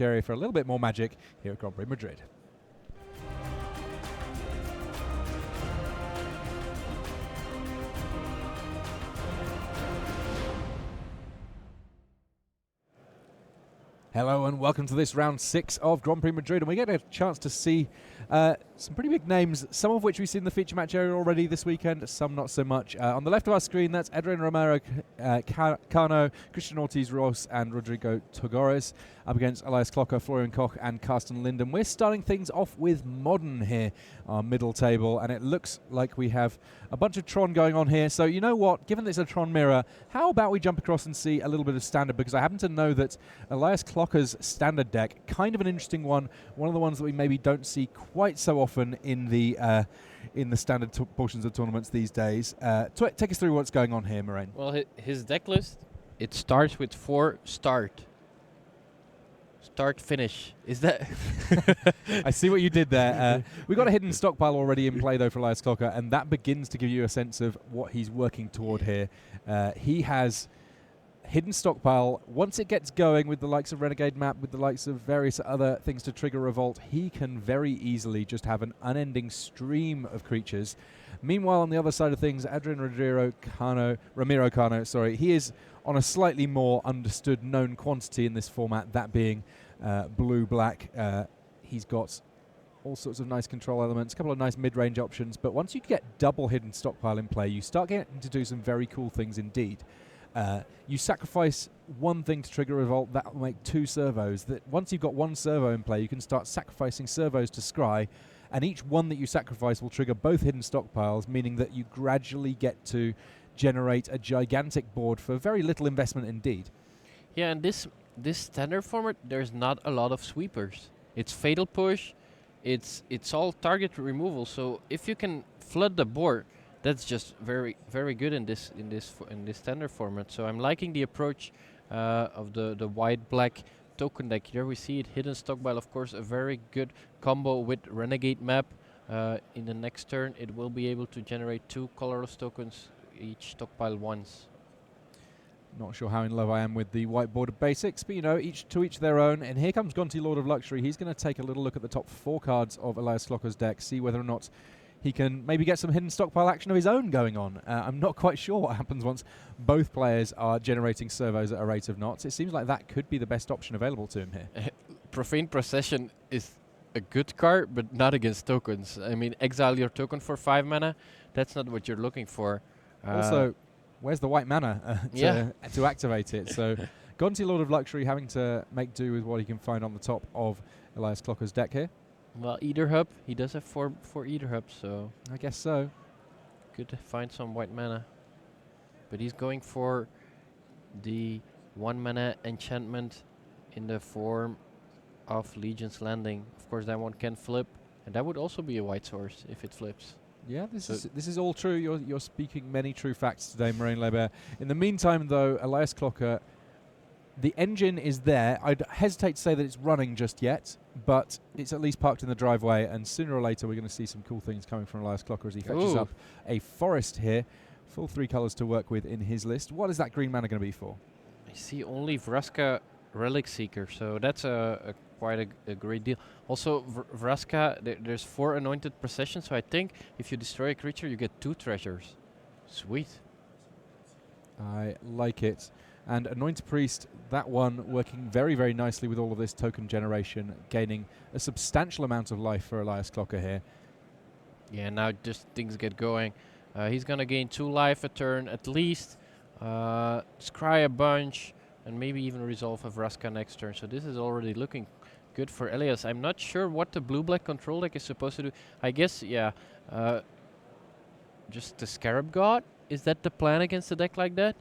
area for a little bit more magic here at Grand Prix Madrid. Hello and welcome to this round 6 of Grand Prix Madrid, and we get a chance to see some pretty big names, some of which we've seen in the feature match area already this weekend, some not so much. On the left of our screen, that's Adrian Romero Cano, Christian Ortiz-Ross and Rodrigo Togores, up against Elias Klocker, Florian Koch and Carsten Linden. We're starting things off with Modern here, our middle table, and it looks like we have a bunch of Tron going on here. So you know what, given that it's a Tron mirror, how about we jump across and see a little bit of Standard, because I happen to know that Elias Klocker's Standard deck, kind of an interesting one of the ones that we maybe don't see quite so often in the Standard portions of tournaments these days. Take us through what's going on here, Moraine. Well, his deck list, it starts with 4 start, finish. Is that? I see what you did there. We got a hidden stockpile already in play, though, for Elias Klocker, and that begins to give you a sense of what he's working toward here. He has hidden stockpile. Once it gets going with the likes of Renegade Map, with the likes of various other things to trigger Revolt, he can very easily just have an unending stream of creatures. Meanwhile, on the other side of things, Adrian Ramiro Cano, he is on a slightly more understood known quantity in this format, that being blue-black. He's got all sorts of nice control elements, a couple of nice mid-range options, but once you get double hidden stockpile in play, you start getting to do some very cool things indeed. You sacrifice one thing to trigger Revolt, that will make 2 servos. That once you've got 1 servo in play, you can start sacrificing servos to scry, and each one that you sacrifice will trigger both hidden stockpiles, meaning that you gradually get to generate a gigantic board for very little investment indeed. Yeah, and this Standard format, there's not a lot of sweepers. It's Fatal Push, it's all target removal. So if you can flood the board, that's just very, very good in this Standard format. So I'm liking the approach of the white-black token deck. Here we see it, hidden stockpile, of course, a very good combo with Renegade Map. In the next turn, it will be able to generate 2 colorless tokens, each stockpile once. Not sure how in love I am with the whiteboard basics, but you know, each their own. And here comes Gonti, Lord of Luxury. He's going to take a little look at the top 4 cards of Elias Klocker's deck, see whether or not he can maybe get some hidden stockpile action of his own going on. I'm not quite sure what happens once both players are generating servos at a rate of knots. It seems like that could be the best option available to him here. Profane Procession is a good card, but not against tokens. I mean, exile your token for 5 mana. That's not what you're looking for. Also, where's the white mana to activate it? So Gonti, Lord of Luxury, having to make do with what he can find on the top of Elias Klocker's deck here. Well, Ether Hub, he does have 4 Ether Hubs, so I guess so. Could find some white mana. But he's going for the 1 mana enchantment in the form of Legion's Landing. Of course, that one can flip, and that would also be a white source if it flips. Yeah, this is all true. You're speaking many true facts today, Moraine Lebert. In the meantime, though, Elias Klocker, the engine is there. I'd hesitate to say that it's running just yet, but it's at least parked in the driveway, and sooner or later we're going to see some cool things coming from Elias Klocker as he fetches up a forest here. Full 3 colors to work with in his list. What is that green mana going to be for? I see only Vraska Relic Seeker, so that's quite a great deal. Also, Vraska, there's 4 Anointed Procession, so I think if you destroy a creature, you get 2 treasures. Sweet. I like it. And Anointed Priest, that one working very, very nicely with all of this token generation, gaining a substantial amount of life for Elias Klocker here. Yeah, now just things get going. He's going to gain 2 life a turn at least, scry a bunch, and maybe even resolve a Vraska next turn. So this is already looking good for Elias. I'm not sure what the blue-black control deck is supposed to do. I guess, yeah, just the Scarab God? Is that the plan against a deck like that?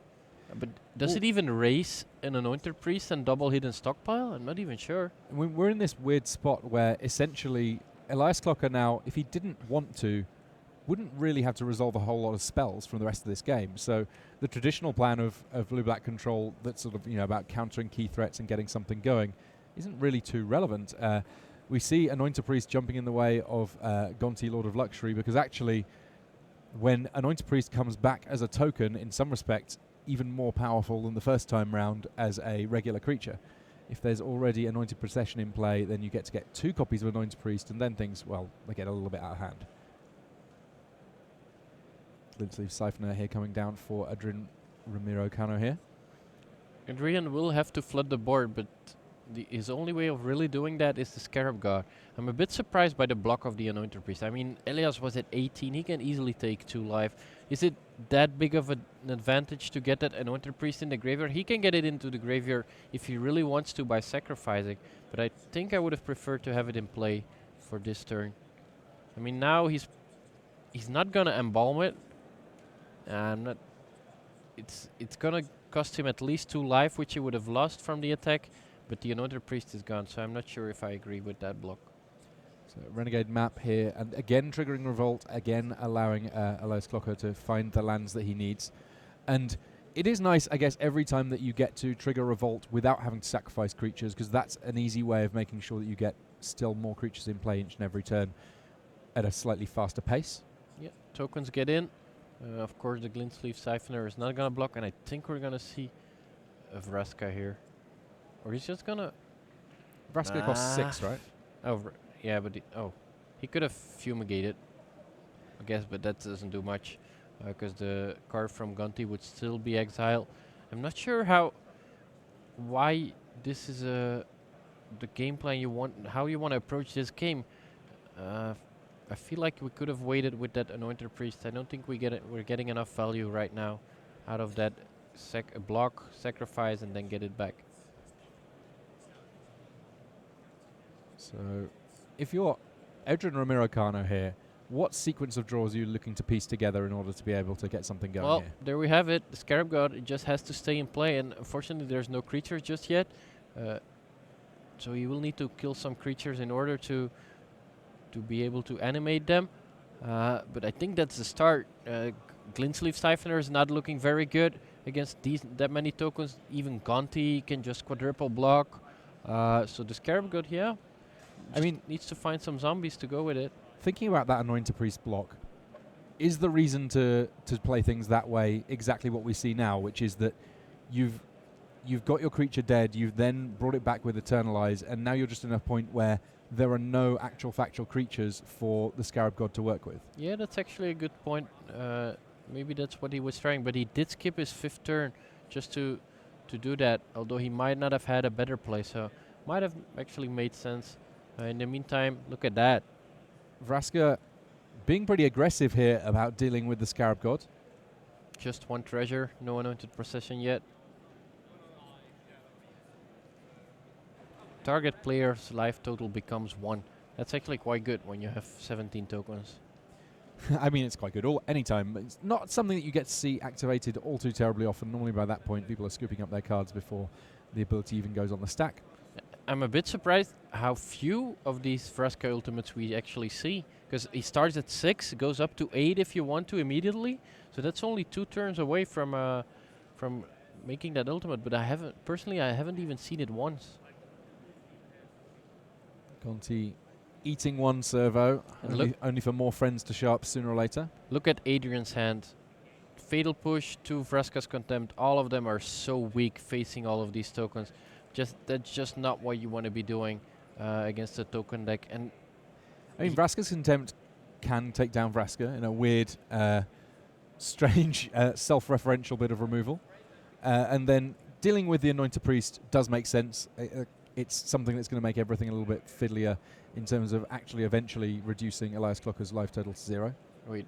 But does it even raise an Anointed Priest and double hidden stockpile? I'm not even sure. We're in this weird spot where essentially Elias Klocker now, if he didn't want to, wouldn't really have to resolve a whole lot of spells from the rest of this game. So the traditional plan of blue-black control that's sort of, you know, about countering key threats and getting something going isn't really too relevant. We see Anointed Priest jumping in the way of Gonti, Lord of Luxury, because actually when Anointed Priest comes back as a token, in some respects, even more powerful than the first time round as a regular creature. If there's already Anointed Procession in play, then you get 2 copies of Anointed Priest, and then things, well, they get a little bit out of hand. Glint-Sleeve Siphoner here coming down for Adrian Ramiro Cano here. Adrian will have to flood the board, but his only way of really doing that is the Scarab God. I'm a bit surprised by the block of the Anointed Priest. I mean, Elias was at 18. He can easily take 2 life. Is it that big of an advantage to get that Anointed Priest in the graveyard? He can get it into the graveyard if he really wants to by sacrificing, but I think I would have preferred to have it in play for this turn. I mean, now he's not gonna embalm it. It's gonna cost him at least 2 life, which he would have lost from the attack, but the Anointed Priest is gone, so I'm not sure if I agree with that block. So Renegade map here, and again triggering Revolt, again allowing Elias Clocker to find the lands that he needs. And it is nice, I guess, every time that you get to trigger Revolt without having to sacrifice creatures, because that's an easy way of making sure that you get still more creatures in play each and every turn at a slightly faster pace. Yeah, tokens get in. Of course, the Glint-Sleeve Siphoner is not gonna block, and I think we're gonna see a Vraska here. Or he's just gonna... Vraska costs 6, right? Oh, yeah, but he could have fumigated, I guess, but that doesn't do much, because the card from Gunty would still be exiled. I'm not sure why this is the game plan you want, how you want to approach this game. I feel like we could have waited with that Anointed Priest. I don't think we're getting enough value right now out of that block, sacrifice, and then get it back. So, if you're Adrian Ramiro Cano here, what sequence of draws are you looking to piece together in order to be able to get something going Well, here? there we have it. The Scarab God, it just has to stay in play, and unfortunately there's no creatures just yet. So you will need to kill some creatures in order to be able to animate them. But I think that's the start. Glint-Sleeve Siphoner is not looking very good against that many tokens. Even Gonti can just quadruple block. So the Scarab God, yeah, I mean, needs to find some zombies to go with it. Thinking about that Anointed Priest block, is the reason to play things that way exactly what we see now, which is that you've got your creature dead, you've then brought it back with Eternalize, and now you're just in a point where there are no actual factual creatures for the Scarab God to work with? Yeah, that's actually a good point. Maybe that's what he was trying, but he did skip his 5th turn just to do that, although he might not have had a better play, so might have actually made sense. In the meantime, look at that. Vraska being pretty aggressive here about dealing with the Scarab God. Just 1 treasure, no Anointed Procession yet. Target player's life total becomes 1. That's actually quite good when you have 17 tokens. I mean, it's quite good anytime, but it's not something that you get to see activated all too terribly often. Normally by that point, people are scooping up their cards before the ability even goes on the stack. I'm a bit surprised how few of these Vraska ultimates we actually see, because he starts at 6, goes up to 8 if you want to immediately. So that's only 2 turns away from making that ultimate, but I haven't even seen it once. Conti eating 1 servo, only for more friends to show up sooner or later. Look at Adrian's hand. Fatal Push, 2 Vraska's Contempt, all of them are so weak facing all of these tokens. That's just not what you want to be doing against a token deck. And I mean, Vraska's Contempt can take down Vraska in a weird, strange, self-referential bit of removal. And then dealing with the Anointed Priest does make sense. It's something that's going to make everything a little bit fiddlier in terms of actually eventually reducing Elias Clocker's life total to 0. Wait,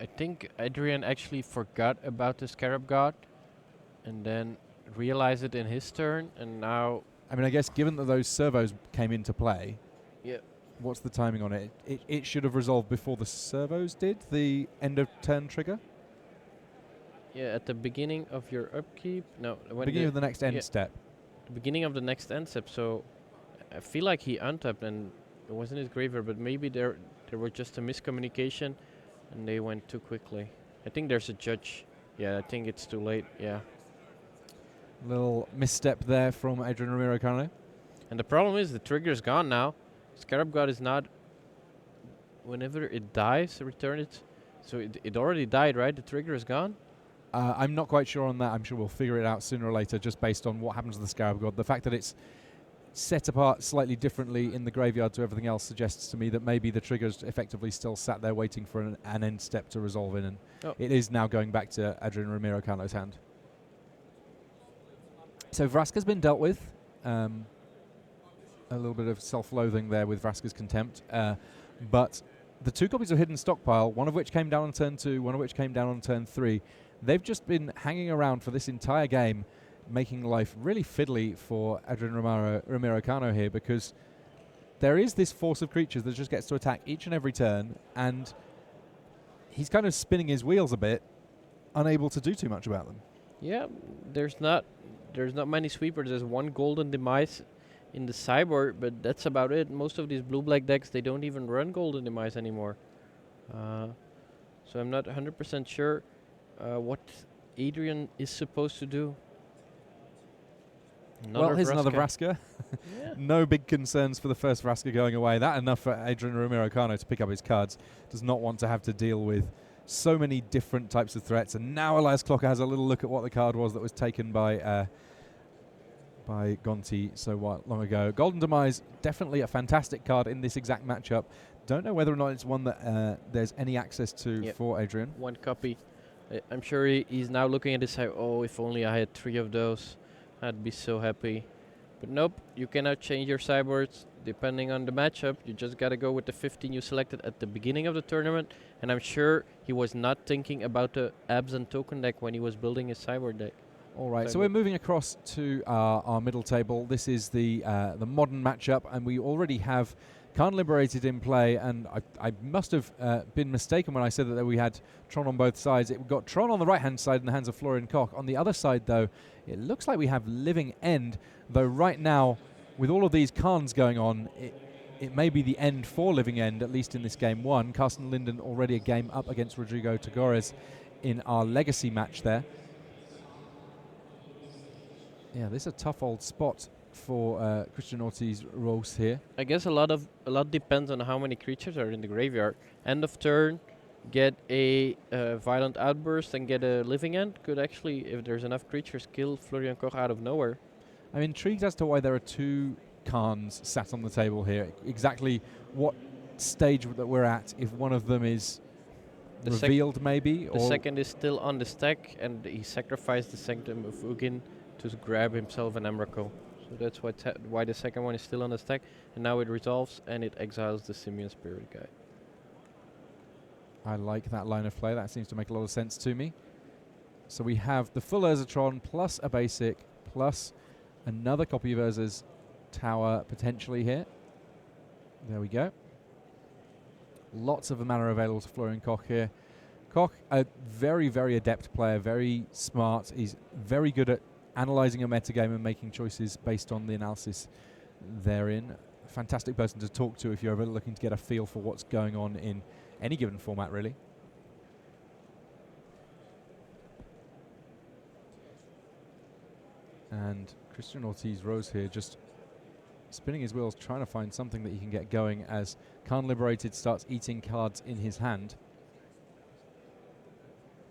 I think Adrian actually forgot about the Scarab God and then realized it in his turn, and now... I mean, I guess given that those servos came into play, yeah, what's the timing on it? It should have resolved before the servos did, the end of turn trigger? Yeah, at the beginning of your upkeep. No, when beginning of the next end step. The beginning of the next end step. So I feel like he untapped and it was in his graveyard, but maybe there was just a miscommunication and they went too quickly. I think there's a judge. Yeah, I think it's too late. Yeah. Little misstep there from Adrian Ramiro Cano. And the problem is the trigger's gone now. Scarab God is not... Whenever it dies, return it. So it already died, right? The trigger is gone? I'm not quite sure on that. I'm sure we'll figure it out sooner or later, just based on what happens to the Scarab God. The fact that it's set apart slightly differently in the graveyard to everything else suggests to me that maybe the trigger's effectively still sat there waiting for an end step to resolve in, and it is now going back to Adrian Ramiro Cano's hand. So Vraska's been dealt with. A little bit of self-loathing there with Vraska's Contempt. But the 2 copies of Hidden Stockpile, one of which came down on turn 2, one of which came down on turn 3, they've just been hanging around for this entire game, making life really fiddly for Adrian Ramiro Cano here, because there is this force of creatures that just gets to attack each and every turn, and he's kind of spinning his wheels a bit, unable to do too much about them. Yeah, there's not many sweepers. There's 1 Golden Demise in the sideboard, but that's about it. Most of these blue-black decks, they don't even run Golden Demise anymore. So I'm not 100% sure what Adrian is supposed to do. Well, here's another Vraska. Yeah. No big concerns for the first Vraska going away. That enough for Adrian Ramiro Cano to pick up his cards. Does not want to have to deal with so many different types of threats. And now Elias Clocker has a little look at what the card was that was taken by Gonti so long ago. Golden Demise, definitely a fantastic card in this exact matchup. Don't know whether or not it's one that there's any access to for Adrian. 1 copy. I'm sure he's now looking at this side. Oh, if only I had 3 of those. I'd be so happy. But nope, you cannot change your sideboards depending on the matchup. You just got to go with the 15 you selected at the beginning of the tournament. And I'm sure he was not thinking about the absent token deck when he was building his sideboard deck. All right, so we're moving across to our middle table. This is the modern matchup, and we already have Khan Liberated in play, and I must have been mistaken when I said that we had Tron on both sides. It got Tron on the right-hand side in the hands of Florian Koch. On the other side, though, it looks like we have Living End, though right now, with all of these Khans going on, it may be the end for Living End, at least in this game 1. Carsten Linden already a game up against Rodrigo Tagores in our Legacy match there. Yeah, this is a tough old spot for Christian Ortiz-Rose here. I guess a lot depends on how many creatures are in the graveyard. End of turn, get a Violent Outburst and get a Living End could actually, if there's enough creatures, kill Florian Koch out of nowhere. I'm intrigued as to why there are 2 Khans sat on the table here. Exactly what stage that we're at, if one of them is revealed maybe? The second is still on the stack, and he sacrificed the Sanctum of Ugin to grab himself an Emrakul. So that's why the second one is still on the stack, and now it resolves and it exiles the Simian Spirit Guide. I like that line of play. That seems to make a lot of sense to me. So we have the full Urzatron plus a basic plus another copy of Urza's Tower potentially here. There we go. Lots of mana available to Florian Koch here. Koch, a very, very adept player, very smart. He's very good at analysing a metagame and making choices based on the analysis therein. Fantastic person to talk to if you're ever looking to get a feel for what's going on in any given format, really. And Christian Ortiz-Rose here just spinning his wheels, trying to find something that he can get going as Khan Liberated starts eating cards in his hand.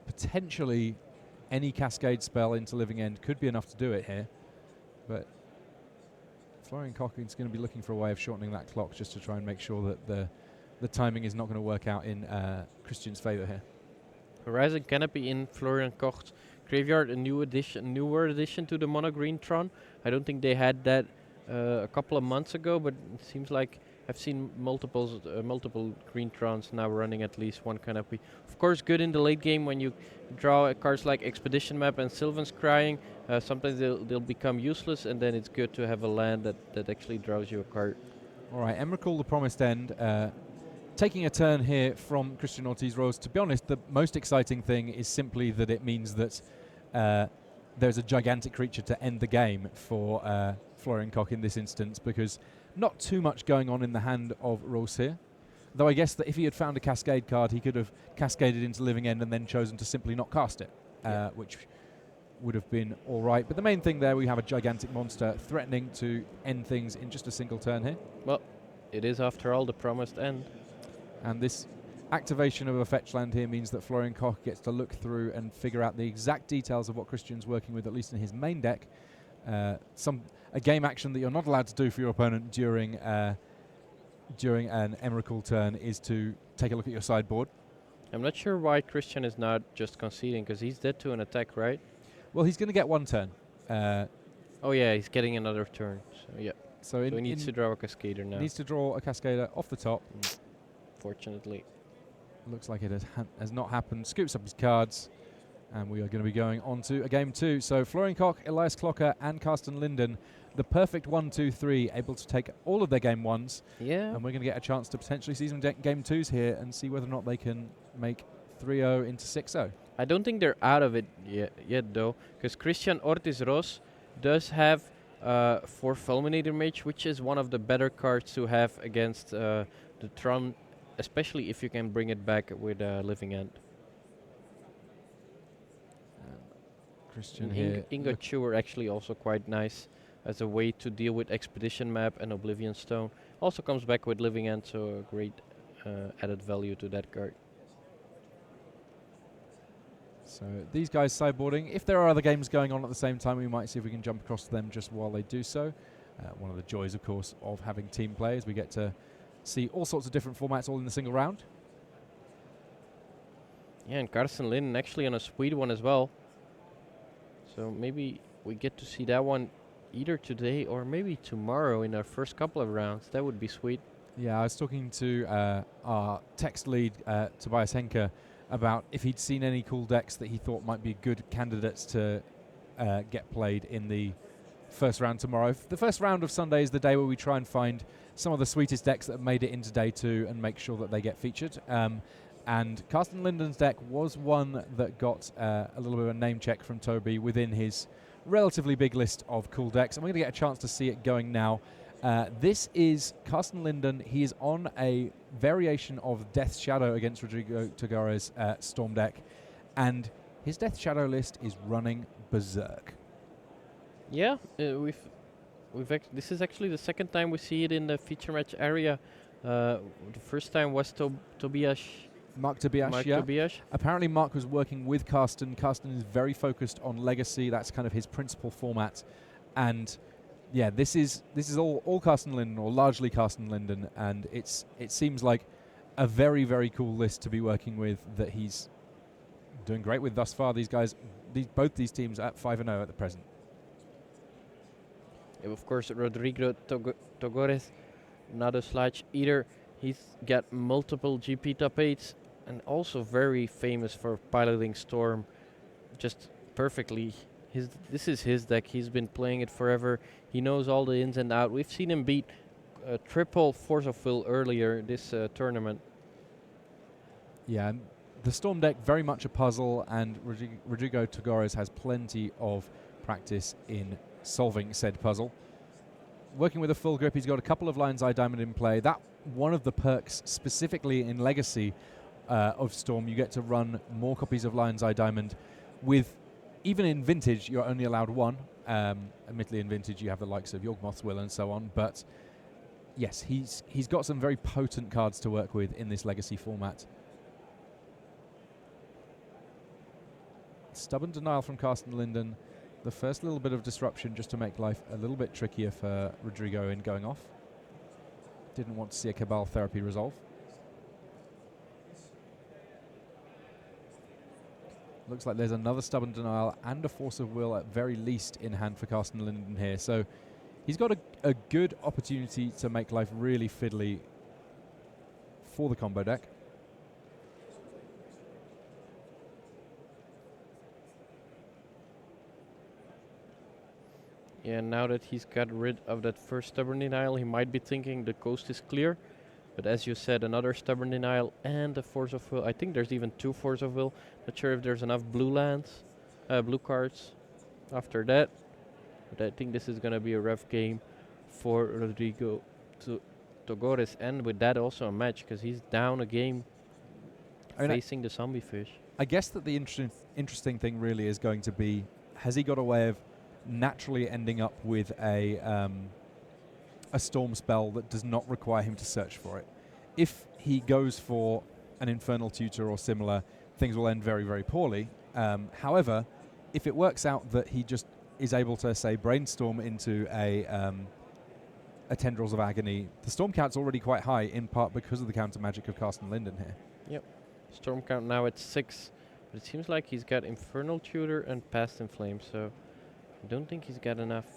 Potentially any Cascade spell into Living End could be enough to do it here, but Florian Koch is going to be looking for a way of shortening that clock just to try and make sure that the timing is not going to work out in Christian's favour here. Horizon Canopy in Florian Koch's graveyard, a newer addition to the Mono Green Tron. I don't think they had that a couple of months ago, but it seems like I've seen multiple Green Trons now running at least 1 Canopy. Of course, good in the late game when you draw cards like Expedition Map and Sylvan's Crying. Sometimes they'll become useless, and then it's good to have a land that actually draws you a card. All right, Emrakul, the Promised End, taking a turn here from Christian Ortiz-Rose. To be honest, the most exciting thing is simply that it means that there's a gigantic creature to end the game for Florian Koch in this instance, because not too much going on in the hand of Rose here. Though I guess that if he had found a Cascade card, he could have cascaded into Living End and then chosen to simply not cast it, which would have been all right. But the main thing there, we have a gigantic monster threatening to end things in just a single turn here. Well, it is after all the Promised End. And this activation of a fetch land here means that Florian Koch gets to look through and figure out the exact details of what Christian's working with, at least in his main deck. A game action that you're not allowed to do for your opponent during an Emrakul turn is to take a look at your sideboard. I'm not sure why Christian is not just conceding, because he's dead to an attack, right? Well, he's going to get one turn. Oh yeah, he's getting another turn. So yeah. So he needs to draw a Cascader now. Needs to draw a Cascader off the top. Fortunately. Looks like it has not happened. Scoops up his cards. And we are going to be going on to a game 2. So Florian Koch, Elias Klocker, and Carsten Linden, the perfect 1-2-3, able to take all of their game 1s. Yeah. And we're going to get a chance to potentially see some game 2s here and see whether or not they can make 3-0 into 6-0. I don't think they're out of it yet though, because Christian Ortiz Ros does have 4 Fulminator Mage, which is one of the better cards to have against the Tron, especially if you can bring it back with Living End. Christian here. Ingot Chewer actually also quite nice as a way to deal with Expedition Map and Oblivion Stone. Also comes back with Living End, so a great added value to that card. So these guys sideboarding. If there are other games going on at the same time, we might see if we can jump across to them just while they do so. One of the joys, of course, of having team play is we get to see all sorts of different formats all in a single round. Yeah, and Carsten Linden actually on a sweet one as well. So maybe we get to see that one either today or maybe tomorrow in our first couple of rounds. That would be sweet. Yeah, I was talking to our text lead, Tobias Henke, about if he'd seen any cool decks that he thought might be good candidates to get played in the first round tomorrow. The first round of Sunday is the day where we try and find some of the sweetest decks that have made it into day 2 and make sure that they get featured. And Carsten Linden's deck was one that got a little bit of a name check from Toby within his relatively big list of cool decks. And we're going to get a chance to see it going now. This is Carsten Linden. He is on a variation of Death Shadow against Rodrigo Togares' Storm deck. And his Death Shadow list is running berserk. Yeah, this is actually the second time we see it in the feature match area. The first time was Tobias. Mark Tobias, yeah. Tobias. Apparently Mark was working with Carsten. Carsten is very focused on Legacy. That's kind of his principal format. And yeah, this is all Carsten Linden, or largely Carsten Linden, and it seems like a very, very cool list to be working with that he's doing great with thus far. These guys, both these teams at 5-0 at the present. Yeah, of course, Rodrigo Togares, not a slouch either. He's got multiple GP top 8s and also very famous for piloting Storm just perfectly. This is his deck. He's been playing it forever. He knows all the ins and outs. We've seen him beat triple Force of Will earlier this tournament. Yeah, and the Storm deck very much a puzzle, and Rodrigo Togares has plenty of practice in solving said puzzle. Working with a full grip, he's got a couple of Lion's Eye Diamond in play. That one of the perks specifically in Legacy of Storm, you get to run more copies of Lion's Eye Diamond. With even in Vintage, you're only allowed one. Admittedly, in Vintage, you have the likes of Yawgmoth's Will and so on. But yes, he's got some very potent cards to work with in this Legacy format. Stubborn Denial from Carsten Linden. The first little bit of disruption just to make life a little bit trickier for Rodrigo in going off. Didn't want to see a Cabal Therapy resolve. Looks like there's another Stubborn Denial and a Force of Will at very least in hand for Carsten Linden here. So he's got a good opportunity to make life really fiddly for the combo deck. Yeah, now that he's got rid of that first Stubborn Denial, he might be thinking the coast is clear. But as you said, another Stubborn Denial and a Force of Will. I think there's even 2 Force of Will. Not sure if there's enough blue lands, blue cards after that. But I think this is going to be a rough game for Rodrigo Togares. And with that also a match, because he's down a game facing the Zombie Fish. I guess that the interesting thing really is going to be, has he got a way of naturally ending up with a Storm spell that does not require him to search for it? If he goes for an Infernal Tutor or similar, things will end very, very poorly. However, if it works out that he just is able to, say, brainstorm into a Tendrils of Agony, the storm count's already quite high, in part because of the counter magic of Carsten Linden here. Yep. Storm count now at 6. But it seems like he's got Infernal Tutor and Past in Flame, so I don't think he's got enough.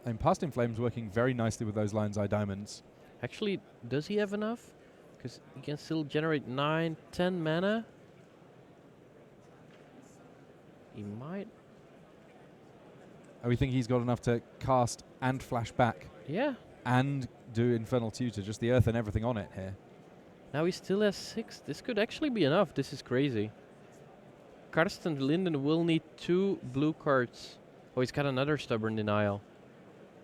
And Past in Flame's working very nicely with those Lion's Eye Diamonds. Actually, does he have enough? Because he can still generate 9, 10 mana. He might. Oh, we think he's got enough to cast and flash back Yeah. and do Infernal Tutor, just the earth and everything on it here. Now he still has 6. This could actually be enough. This is crazy. Karsten Linden will need 2 blue cards. Oh, he's got another Stubborn Denial.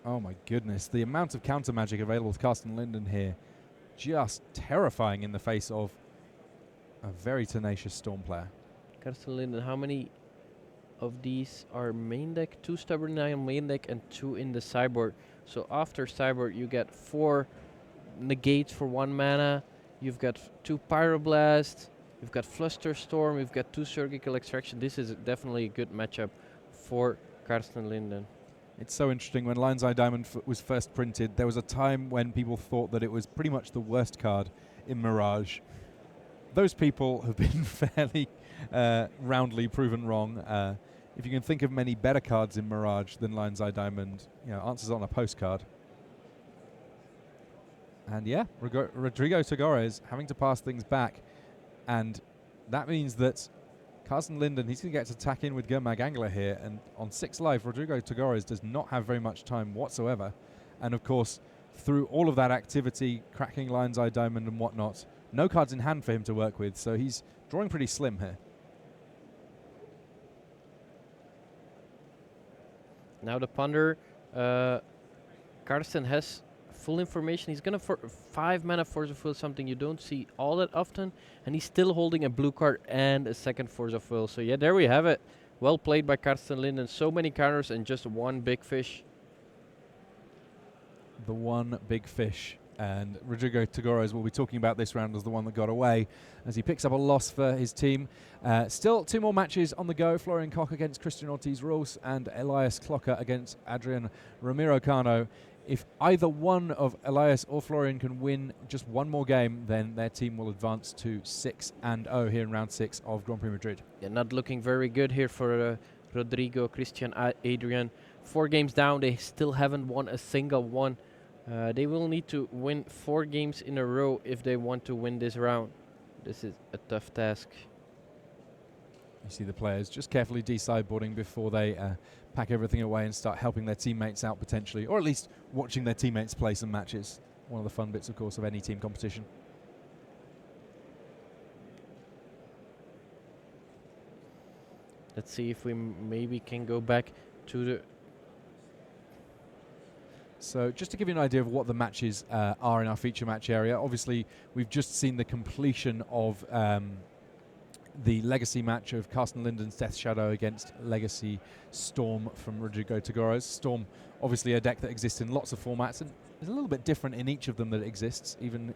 Oh my goodness, the amount of counter magic available to Carsten Linden here, just terrifying in the face of a very tenacious Storm player. Karsten Linden, how many of these are main deck? 2 Stubborn Denial main deck and 2 in the sideboard. So after sideboard you get 4 negates for 1 mana. You've got 2 Pyroblast, you've got Flusterstorm, you've got 2 Surgical Extraction. This is definitely a good matchup for Karsten Linden. It's so interesting. When Lion's Eye Diamond was first printed, there was a time when people thought that it was pretty much the worst card in Mirage. Those people have been fairly roundly proven wrong. If you can think of many better cards in Mirage than Lion's Eye Diamond, answers on a postcard. And yeah, Rodrigo Tagores having to pass things back. And that means that Carsten Linden, he's going to get to tack in with Gurmag Angler here. And on 6 life, Rodrigo Tagores does not have very much time whatsoever. And of course, through all of that activity, cracking Lion's Eye Diamond and whatnot, no cards in hand for him to work with. So he's drawing pretty slim here. Now the Ponder, Karsten has full information. He's gonna 5 mana Force of Will, something you don't see all that often, and he's still holding a blue card and a second Force of Will. So yeah, there we have it. Well played by Karsten Linden. So many counters and just one big fish. The one big fish. And Rodrigo Tagores will be talking about this round as the one that got away, as he picks up a loss for his team. Still 2 more matches on the go. Florian Koch against Christian Ortiz-Ros and Elias Clocker against Adrian Ramiro-Cano. If either one of Elias or Florian can win just one more game, then their team will advance to 6-0 here in round 6 of Grand Prix Madrid. Yeah, not looking very good here for Rodrigo, Christian, Adrian. 4 games down. They still haven't won a single one. They will need to win 4 games in a row if they want to win this round. This is a tough task. You see the players just carefully de-sideboarding before they pack everything away and start helping their teammates out potentially, or at least watching their teammates play some matches. One of the fun bits, of course, of any team competition. Let's see if we maybe can go back to the... So just to give you an idea of what the matches are in our feature match area, obviously we've just seen the completion of the Legacy match of Carsten Linden's Death Shadow against Legacy Storm from Rodrigo Tagores. Storm, obviously a deck that exists in lots of formats and is a little bit different in each of them that it exists, even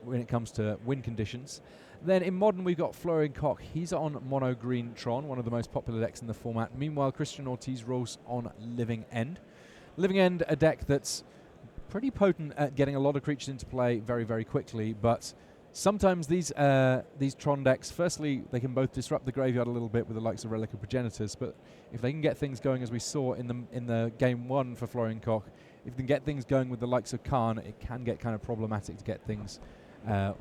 when it comes to win conditions. Then in Modern we've got Florian Koch. He's on Mono Green Tron, one of the most popular decks in the format. Meanwhile, Christian Ortiz-Ros on Living End. Living End, a deck that's pretty potent at getting a lot of creatures into play very, very quickly, but sometimes these Tron decks, firstly, they can both disrupt the graveyard a little bit with the likes of Relic of Progenitors, but if they can get things going, as we saw in the game 1 for Florian Koch, if they can get things going with the likes of Khan, it can get kind of problematic to get things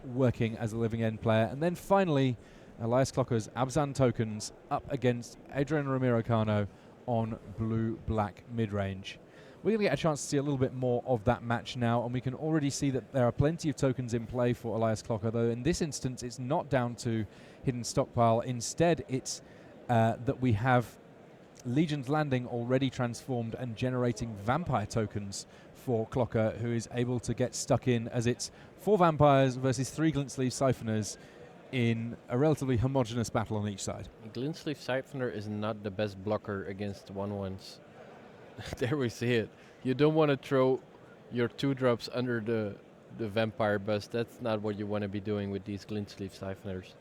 working as a Living End player. And then finally, Elias Clocker's Abzan tokens up against Adrian Ramiro-Cano on blue-black mid-range. We're going to get a chance to see a little bit more of that match now, and we can already see that there are plenty of tokens in play for Elias Clocker, though in this instance it's not down to Hidden Stockpile. Instead, it's that we have Legion's Landing already transformed and generating vampire tokens for Clocker, who is able to get stuck in as it's 4 vampires versus 3 Glintsleeve Siphoners in a relatively homogeneous battle on each side. Glintsleeve Siphoner is not the best blocker against 1/1s. There we see it. You don't want to throw your 2-drops under the the vampire bust. That's not what you want to be doing with these glint sleeve siphoners.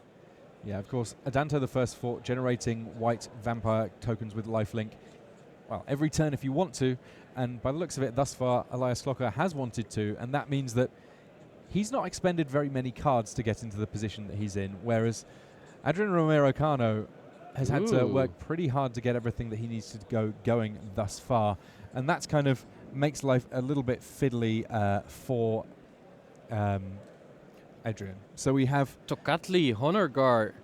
Yeah, of course. Adanto the first fort, generating white vampire tokens with lifelink. Well, every turn if you want to, and by the looks of it, thus far, Elias Klocker has wanted to, and that means that he's not expended very many cards to get into the position that he's in, whereas Adrian Romero Cano has had to work pretty hard to get everything that he needs to go going thus far, and that's kind of makes life a little bit fiddly for Adrian. So we have Tocatli, Honor Guard.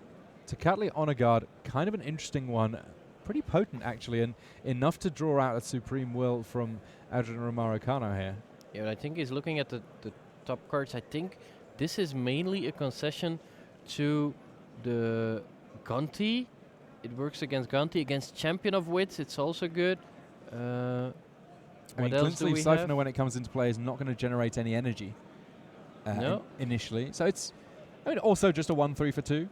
Tocatli Honor Guard, kind of an interesting one, pretty potent actually, and enough to draw out a Supreme Will from Adrian Romero Cano here. Yeah, I think he's looking at the top cards. I think this is mainly a concession to the Gonti. It works against Gonti. Against Champion of Wits, it's also good. I mean, What Glint else do Sleeve we Siphoner, have? when it comes into play, is not going to generate any energy No. initially. So it's, I mean, also just a 1/3 for 2.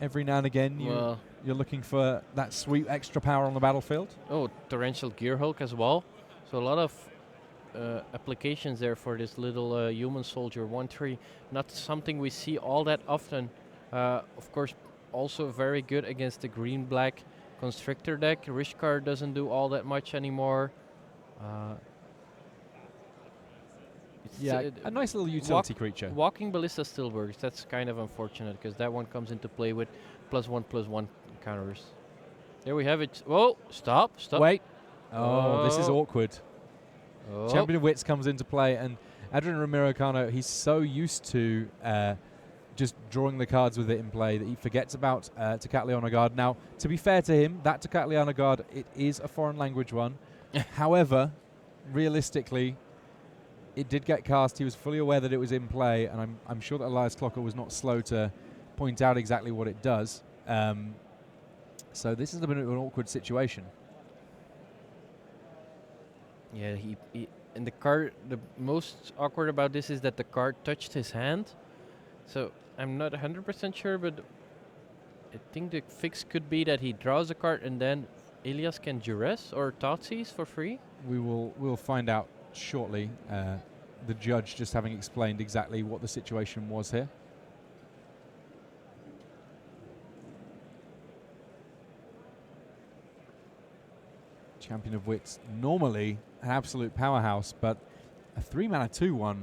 Every now and again, Well, you're looking for that sweet extra power on the battlefield. oh, Torrential Gear Hulk as well. So a lot of applications there for this little human soldier 1/3. Not something we see all that often. Of course, also very good against the green-black Constrictor deck. Rishkar doesn't do all that much anymore. It's, Yeah, a nice little utility creature. Walking Ballista still works. That's kind of unfortunate because that one comes into play with +1/+1 counters. There we have it. Whoa! Stop! Stop! Wait. Oh, this is Oh. awkward. Oh. Champion of Wits comes into play, and Adrian Romero Cano, he's so used to just drawing the cards with it in play that he forgets about Tocatli Honor Guard. Now, to be fair to him, that Tocatli Honor Guard, it is a foreign language one. However, realistically, it did get cast. He was fully aware that it was in play, and I'm sure that Elias Klocker was not slow to point out exactly what it does. So this is a bit of an awkward situation. Yeah, he and the card. The most awkward about this is that the card touched his hand. So I'm not 100% sure, but I think the fix could be that he draws a card and then Elias can duress or Thoughtseize for free. We'll find out shortly. The judge just having explained exactly what the situation was here. Champion of Wits, normally an absolute powerhouse, but a 3-mana 2/1.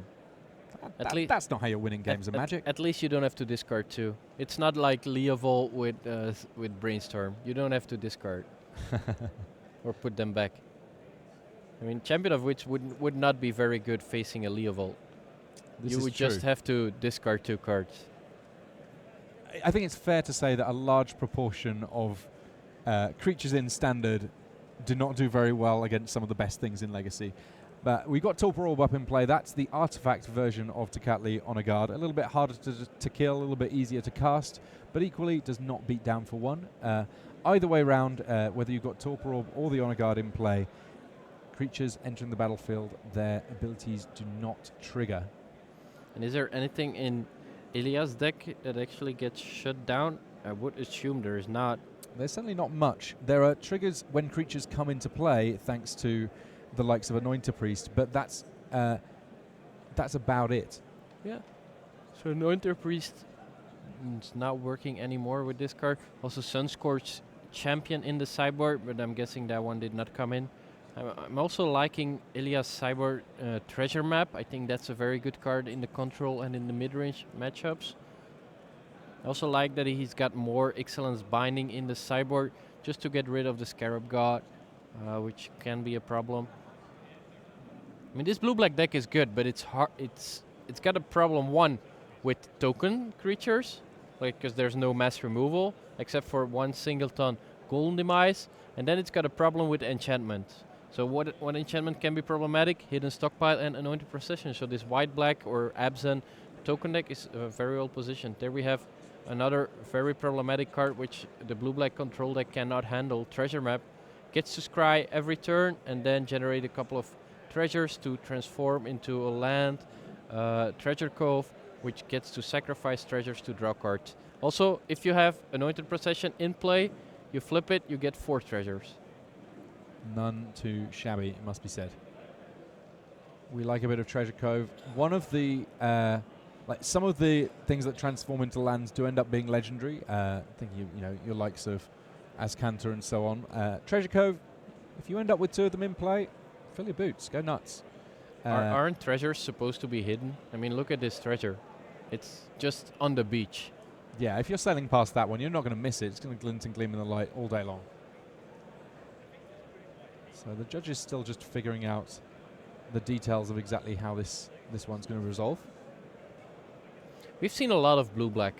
That's not how you're winning games of Magic. At least you don't have to discard two. It's not like Leovold with Brainstorm. You don't have to discard or put them back. I mean, Champion of Wits would not be very good facing a Leovold. You would just have to discard two cards. I think it's fair to say that a large proportion of creatures in Standard do not do very well against some of the best things in Legacy. But we got Torpor Orb up in play. That's the artifact version of Tocatli Honor Guard. A little bit harder to kill, a little bit easier to cast, but equally does not beat down for one. Either way round, whether you've got Torpor Orb or the Honor Guard in play, creatures entering the battlefield, their abilities do not trigger. And is there anything in Elias' deck that actually gets shut down? I would assume there is not. There's certainly not much. There are triggers when creatures come into play, thanks to the likes of Anointer Priest, but that's about it. Yeah. So Anointer Priest is not working anymore with this card. Also Sunscorch Champion in the sideboard, but I'm guessing that one did not come in. I'm also liking Elias' sideboard Treasure Map. I think that's a very good card in the control and in the mid-range matchups. I also like that he's got more Excellence Binding in the sideboard just to get rid of the Scarab God, which can be a problem. I mean, this blue-black deck is good, but it's hard. It's got a problem, one, with token creatures, like because there's no mass removal except for one singleton Golden Demise, and then it's got a problem with enchantment. So what enchantment can be problematic? Hidden Stockpile and Anointed Procession. So this white-black or Absent token deck is very well positioned. There we have another very problematic card which the blue-black control deck cannot handle. Treasure Map gets to scry every turn and then generate a couple of treasures to transform into a land. Treasure Cove, which gets to sacrifice treasures to draw cards. Also, if you have Anointed Procession in play, you flip it, you get 4 treasures. None too shabby, it must be said. We like a bit of Treasure Cove. One of the like some of the things that transform into lands do end up being legendary. I think you know your likes of Azcanta and so on. Treasure Cove. If you end up with 2 of them in play, fill your boots, go nuts. Aren't treasures supposed to be hidden? I mean, look at this treasure. It's just on the beach. Yeah, if you're sailing past that one, you're not going to miss it. It's going to glint and gleam in the light all day long. So the judge is still just figuring out the details of exactly how this one's going to resolve. We've seen a lot of blue-black.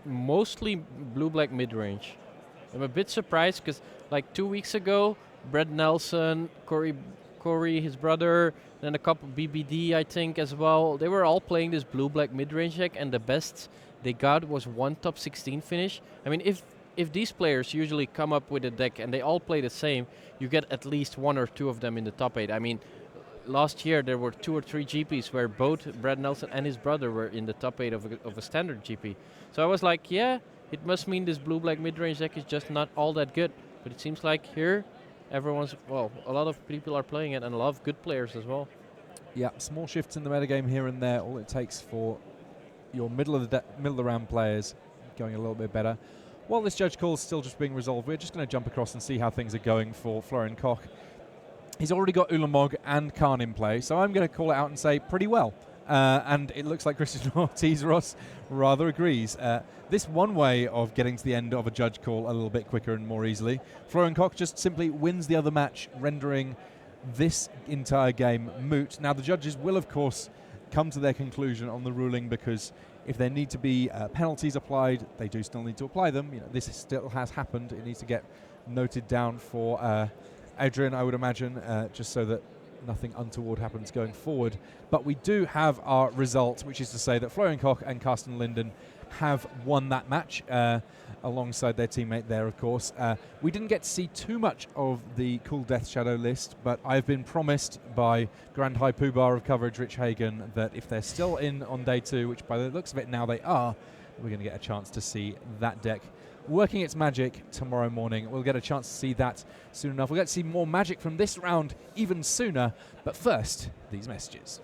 Mostly blue-black mid-range. I'm a bit surprised because like 2 weeks ago, Brett Nelson, Corey, his brother, then a couple BBD, I think, as well. They were all playing this blue-black mid-range deck, and the best they got was 1 top 16 finish. I mean, if these players usually come up with a deck and they all play the same, you get at least 1 or 2 of them in the top 8. I mean, last year there were 2 or 3 GPs where both Brad Nelson and his brother were in the top 8 of a standard GP. So I was like, yeah, it must mean this blue-black mid-range deck is just not all that good. But it seems like here, a lot of people are playing it and a lot of good players as well. Yeah, small shifts in the metagame here and there. All it takes for your middle of the round players going a little bit better. While this judge call is still just being resolved, we're just going to jump across and see how things are going for Florian Koch. He's already got Ulamog and Khan in play, so I'm going to call it out and say pretty well. And it looks like Christian Ortiz-Ross rather agrees. This one way of getting to the end of a judge call a little bit quicker and more easily. Florian Koch just simply wins the other match, rendering this entire game moot. Now, the judges will, of course, come to their conclusion on the ruling, because if there need to be penalties applied, they do still need to apply them. You know, this still has happened. It needs to get noted down for Adrian, I would imagine, just so that nothing untoward happens going forward. But we do have our result, which is to say that Florian Koch and Carsten Linden have won that match, alongside their teammate there, of course. We didn't get to see too much of the Cool Death Shadow list, but I've been promised by Grand High Poobah of coverage, Rich Hagen, that if they're still in on day 2, which by the looks of it now they are, we're going to get a chance to see that deck working its magic tomorrow morning. We'll get a chance to see that soon enough. We'll get to see more magic from this round even sooner, but first, these messages.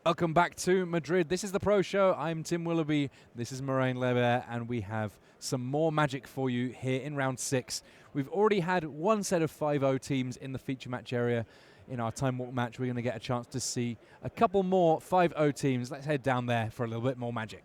Welcome back to Madrid. This is the Pro Show. I'm Tim Willoughby. This is Moraine Leber, and we have some more magic for you here in round 6. We've already had one set of 5-0 teams in the feature match area. In our time walk match, we're going to get a chance to see a couple more 5-0 teams. Let's head down there for a little bit more magic.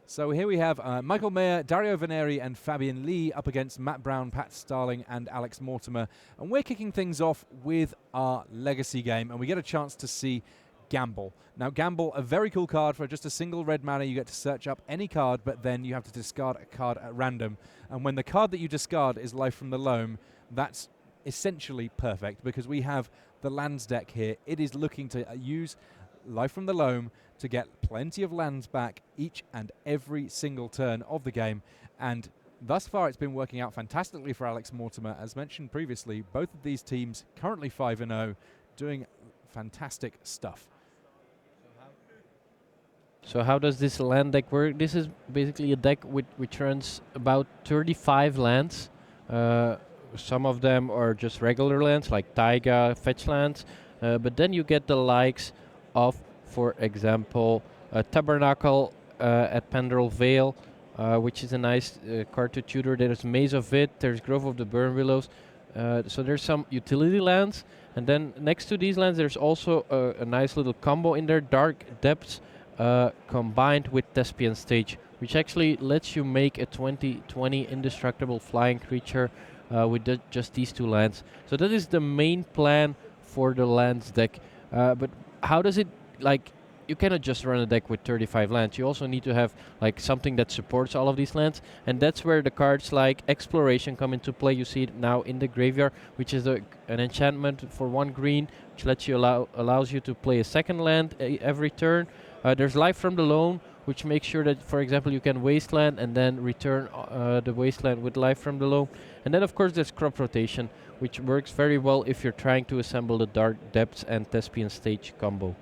So here we have Michael Mayer, Dario Veneri and Fabian Lee up against Matt Brown, Pat Starling and Alex Mortimer. And we're kicking things off with our Legacy game, and we get a chance to see Gamble. Now Gamble, a very cool card for just a single red mana. You get to search up any card, but then you have to discard a card at random. And when the card that you discard is Life from the Loam, that's essentially perfect because we have the lands deck here. It is looking to use Life from the Loam to get plenty of lands back each and every single turn of the game, and thus far it's been working out fantastically for Alex Mortimer. As mentioned previously, both of these teams currently 5-0, doing fantastic stuff. So how does this land deck work? This is basically a deck which runs about 35 lands. Some of them are just regular lands like Taiga, fetch lands, but then you get the likes of, for example, Tabernacle at Pendrell Vale, which is a nice card to tutor. There's Maze of It, there's Grove of the Burn Willows. So there's some utility lands. And then next to these lands, there's also a nice little combo in there, Dark Depths combined with Thespian Stage, which actually lets you make a 20/20 indestructible flying creature with just these two lands. So that is the main plan for the lands deck. But how does it, like, you cannot just run a deck with 35 lands. You also need to have like something that supports all of these lands, and that's where the cards like Exploration come into play. You see it now in the graveyard, which is an enchantment for 1 green, which lets you allows you to play a second land every turn. There's Life from the Loam, which makes sure that, for example, you can wasteland and then return the wasteland with Life from the Loam. And then, of course, there's Crop Rotation, which works very well if you're trying to assemble the Dark Depths and Thespian Stage combo.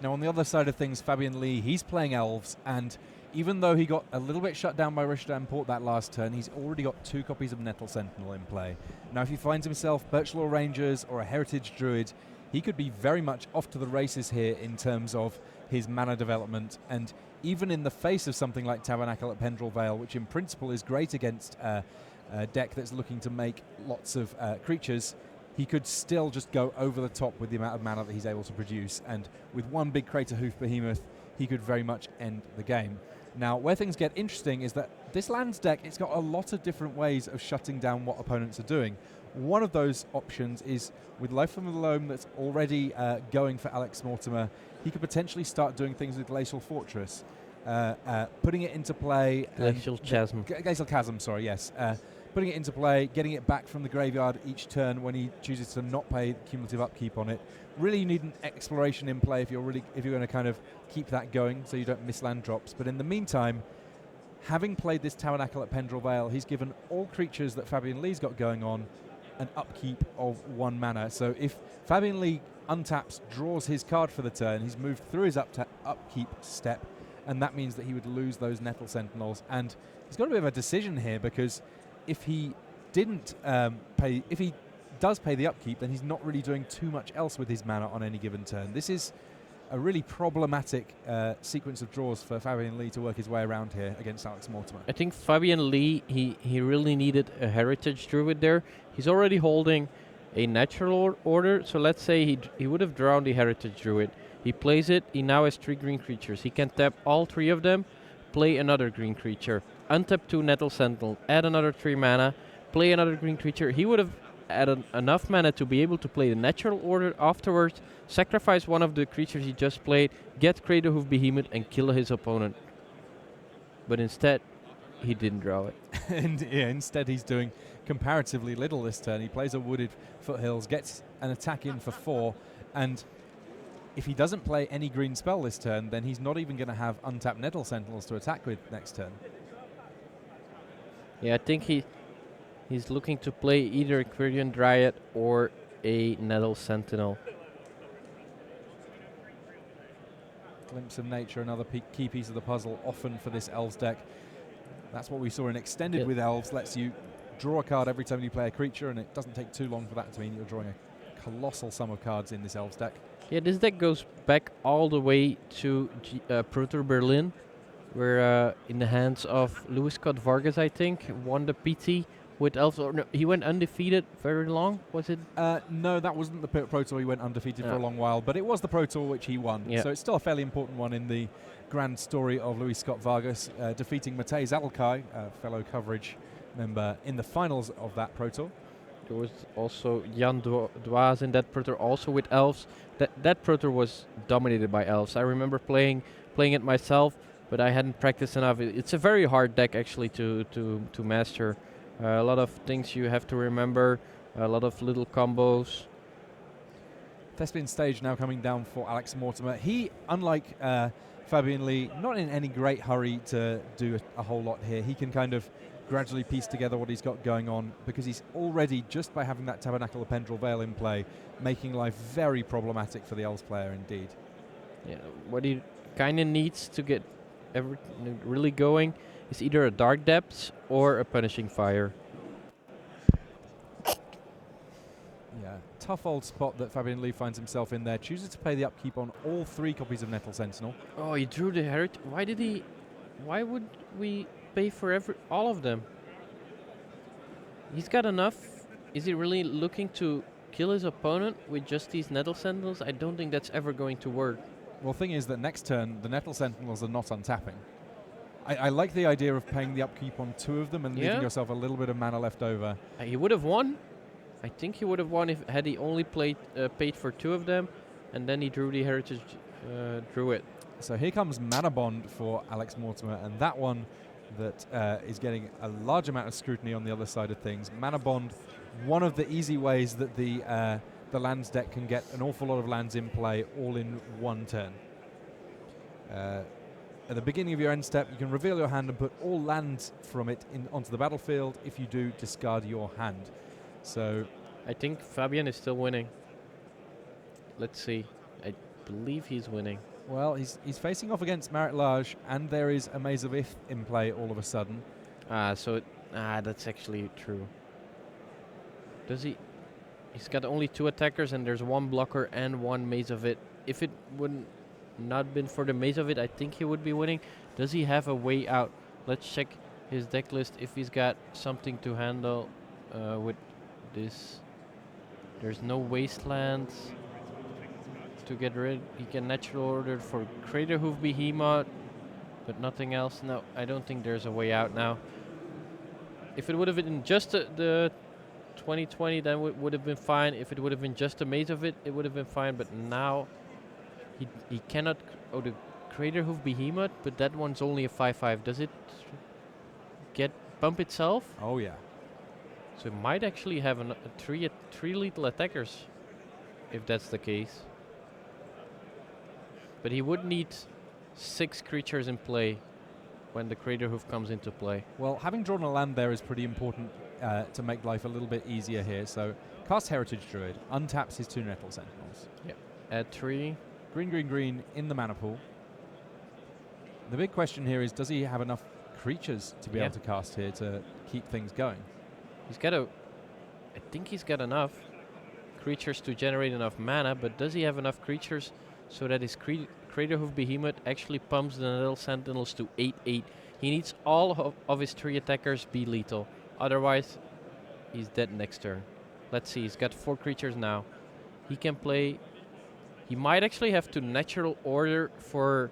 Now on the other side of things, Fabian Lee, he's playing Elves, and even though he got a little bit shut down by Rishdam Port that last turn, he's already got 2 copies of Nettle Sentinel in play. Now if he finds himself Birchlaw Rangers or a Heritage Druid, he could be very much off to the races here in terms of his mana development, and even in the face of something like Tabernacle at Pendrell Vale, which in principle is great against a deck that's looking to make lots of creatures, he could still just go over the top with the amount of mana that he's able to produce, and with 1 big Crater Hoof Behemoth, he could very much end the game. Now, where things get interesting is that this lands deck, it's got a lot of different ways of shutting down what opponents are doing. One of those options is with Life from the Loam that's already going for Alex Mortimer. He could potentially start doing things with Glacial Fortress, putting it into play. Glacial Chasm. Glacial Chasm, sorry, yes. Putting it into play, getting it back from the graveyard each turn when he chooses to not pay cumulative upkeep on it. Really, you need an Exploration in play if you're going to kind of keep that going, so you don't miss land drops. But in the meantime, having played this Tabernacle at Pendrell Vale, he's given all creatures that Fabian Lee's got going on an upkeep of 1 mana. So if Fabian Lee untaps, draws his card for the turn, he's moved through his upkeep step, and that means that he would lose those Nettle Sentinels. And he's got a bit of a decision here, because if he didn't if he does pay the upkeep, then he's not really doing too much else with his mana on any given turn. This is a really problematic sequence of draws for Fabian Lee to work his way around here against Alex Mortimer. I think Fabian Lee, he really needed a Heritage Druid there. He's already holding a natural order, so let's say he would have drawn the Heritage Druid. He plays it, he now has 3 green creatures. He can tap all 3 of them, play another green creature, untap 2 Nettle Sentinel, add another 3 mana, play another green creature. He would have added enough mana to be able to play the natural order afterwards, sacrifice one of the creatures he just played, get Crater Hoof Behemoth and kill his opponent. But instead, he didn't draw it. And yeah, instead he's doing comparatively little this turn. He plays a Wooded Foothills, gets an attack in for 4, and if he doesn't play any green spell this turn, then he's not even going to have untapped Nettle Sentinels to attack with next turn. Yeah, I think he's looking to play either a Quirion Dryad or a Nettle Sentinel. Glimpse of Nature, another key piece of the puzzle, often for this Elves deck. That's what we saw in Extended with Elves, lets you draw a card every time you play a creature, and it doesn't take too long for that to mean you're drawing a colossal sum of cards in this Elves deck. Yeah, this deck goes back all the way to Proto Berlin, where in the hands of Louis Scott Vargas, I think, won the PT with elves. Or no, he went undefeated very long. Was it? No, that wasn't the Pro Tour. He went undefeated for a Yeah. long while, but it was the Pro Tour which he won. Yeah. So it's still a fairly important one in the grand story of Louis Scott Vargas, defeating Matej Zadelkai, a fellow coverage member, in the finals of that Pro Tour. There was also Jan Dwaas in that Pro Tour, also with elves. That Pro Tour was dominated by elves. I remember playing it myself, but I hadn't practiced enough. It's a very hard deck actually to master. A lot of things you have to remember, a lot of little combos. Thespian stage now coming down for Alex Mortimer. He, unlike Fabian Lee, not in any great hurry to do a whole lot here. He can kind of gradually piece together what he's got going on, because he's already, just by having that Tabernacle of Pendrell Vale in play, making life very problematic for the Elves player indeed. Yeah, what he kind of needs to get everything really going is either a Dark Depths or a Punishing Fire. Yeah, tough old spot that Fabian Lee finds himself in there. Chooses to pay the upkeep on all 3 copies of Nettle Sentinel. Oh, he drew the heritage. Why would we pay for all of them? He's got enough. Is he really looking to kill his opponent with just these Nettle Sentinels? I don't think that's ever going to work. Well, the thing is that next turn, the Nettle Sentinels are not untapping. I like the idea of paying the upkeep on 2 of them and leaving yourself a little bit of mana left over. He would have won. I think he would have won had he only paid for 2 of them, and then he drew the heritage, drew it. So here comes Mana Bond for Alex Mortimer, and that one that is getting a large amount of scrutiny on the other side of things. Mana Bond, one of the easy ways that the lands deck can get an awful lot of lands in play all in one turn. At the beginning of your end step, you can reveal your hand and put all lands from it onto the battlefield. If you do, discard your hand. So I think Fabian is still winning. Let's see. I believe he's winning. well, he's facing off against Marit Lage, and there is a Maze of Ith in play all of a sudden. That's actually true. Does he? He's got only 2 attackers, and there's 1 blocker and 1 Maze of It. If it wouldn't not been for the Maze of It, I think he would be winning. Does he have a way out? Let's check his deck list if he's got something to handle with this. There's no wastelands to get rid. He can natural order for Craterhoof Behemoth, but nothing else. No, I don't think there's a way out now. If it would have been just the 2020, then would have been fine. If it would have been just a Maze of It, it would have been fine. But now he cannot. Oh, the Craterhoof Behemoth, but that one's only a 5/5. Does it bump itself? Oh yeah. So it might actually have three lethal attackers, if that's the case. But he would need 6 creatures in play when the Craterhoof comes into play. Well, having drawn a land there is pretty important to make life a little bit easier here. So cast Heritage Druid, untaps his 2 Nettle Sentinels. Yep. Add 3. Green, green, green in the mana pool. The big question here is, does he have enough creatures to be able to cast here to keep things going? He's got I think he's got enough creatures to generate enough mana, but does he have enough creatures so that his Craterhoof Behemoth actually pumps the Nettle Sentinels to 8/8? He needs all of his 3 attackers be lethal. Otherwise, he's dead next turn. Let's see, he's got 4 creatures now. He can play. He might actually have to natural order for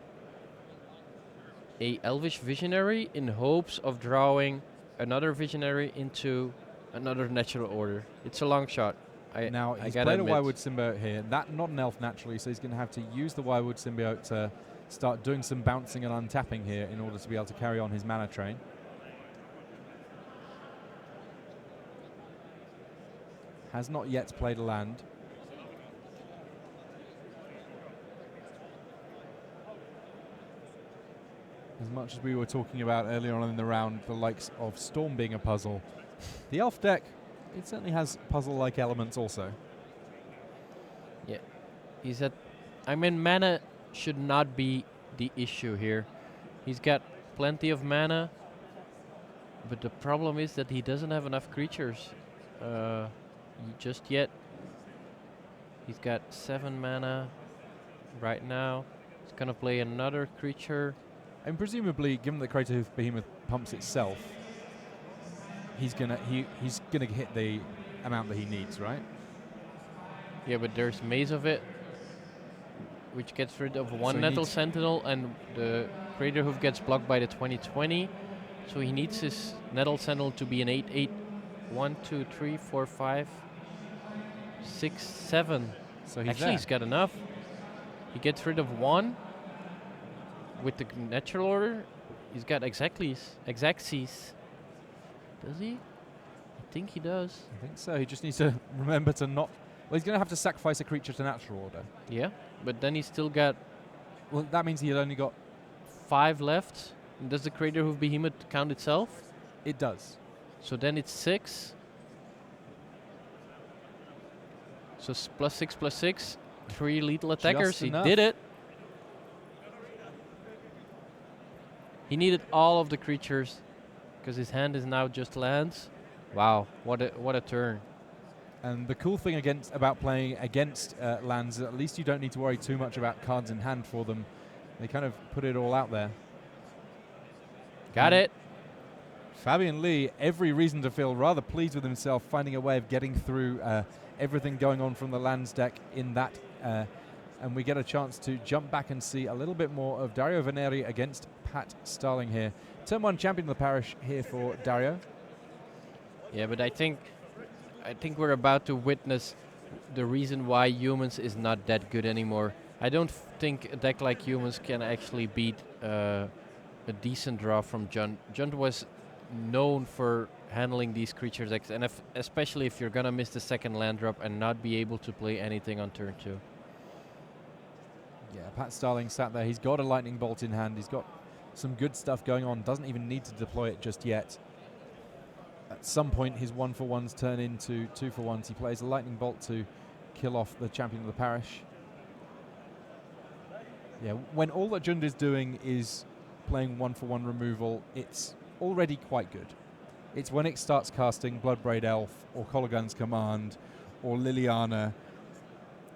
a Elvish Visionary in hopes of drawing another Visionary into another natural order. It's a long shot. Now, he's played a Wirewood Symbiote here. Not an elf naturally, so he's going to have to use the Wirewood Symbiote to start doing some bouncing and untapping here in order to be able to carry on his mana train. Has not yet played a land. As much as we were talking about earlier on in the round, the likes of Storm being a puzzle, the elf deck, it certainly has puzzle-like elements also. Yeah, mana should not be the issue here. He's got plenty of mana, but the problem is that he doesn't have enough creatures just yet. He's got 7 mana. right now. He's gonna play another creature. And presumably, given that Creative Behemoth pumps itself, he's gonna hit the amount that he needs, right? Yeah, but there's Maze of it, which gets rid of one So he Nettle needs- Sentinel, and the Crater Hoof gets blocked by the 2020. So he needs his Nettle Sentinel to be an 8/8. 1, 2, 3, 4, 5, 6, 7. So he's Actually, there. he's got enough. He gets rid of one with the natural order. He's got Exactlies. Does he? I think he does. I think so. He just needs to remember to not. Well, he's going to have to sacrifice a creature to natural order. Yeah, but then he's still got Well, that means he'd only got. 5 left. And does the Crater Hoof Behemoth count itself? It does. So then it's 6. So +6 +6. 3 lethal attackers. Just He enough. did it. He needed all of the creatures because his hand is now just lands. Wow, what a turn. And the cool thing about playing against lands, at least you don't need to worry too much about cards in hand for them. They kind of put it all out there. Got it. Fabian Lee, every reason to feel rather pleased with himself, finding a way of getting through everything going on from the lands deck in that. And we get a chance to jump back and see a little bit more of Dario Veneri against Pat Starling here. Turn 1 champion of the parish here for Dario. Yeah, but I think we're about to witness the reason why humans is not that good anymore. I don't think a deck like humans can actually beat a decent draw from Junt. Junt was known for handling these creature decks, and especially if you're gonna miss the second land drop and not be able to play anything on turn 2. Yeah, Pat Starling sat there. He's got a lightning bolt in hand. He's got some good stuff going on. Doesn't even need to deploy it just yet. At some point, his 1-for-1s turn into 2-for-1s. He plays a lightning bolt to kill off the champion of the parish. Yeah, when all that Jund is doing is playing 1-for-1 removal, it's already quite good. It's when it starts casting Bloodbraid Elf or Kolaghan's Command or Liliana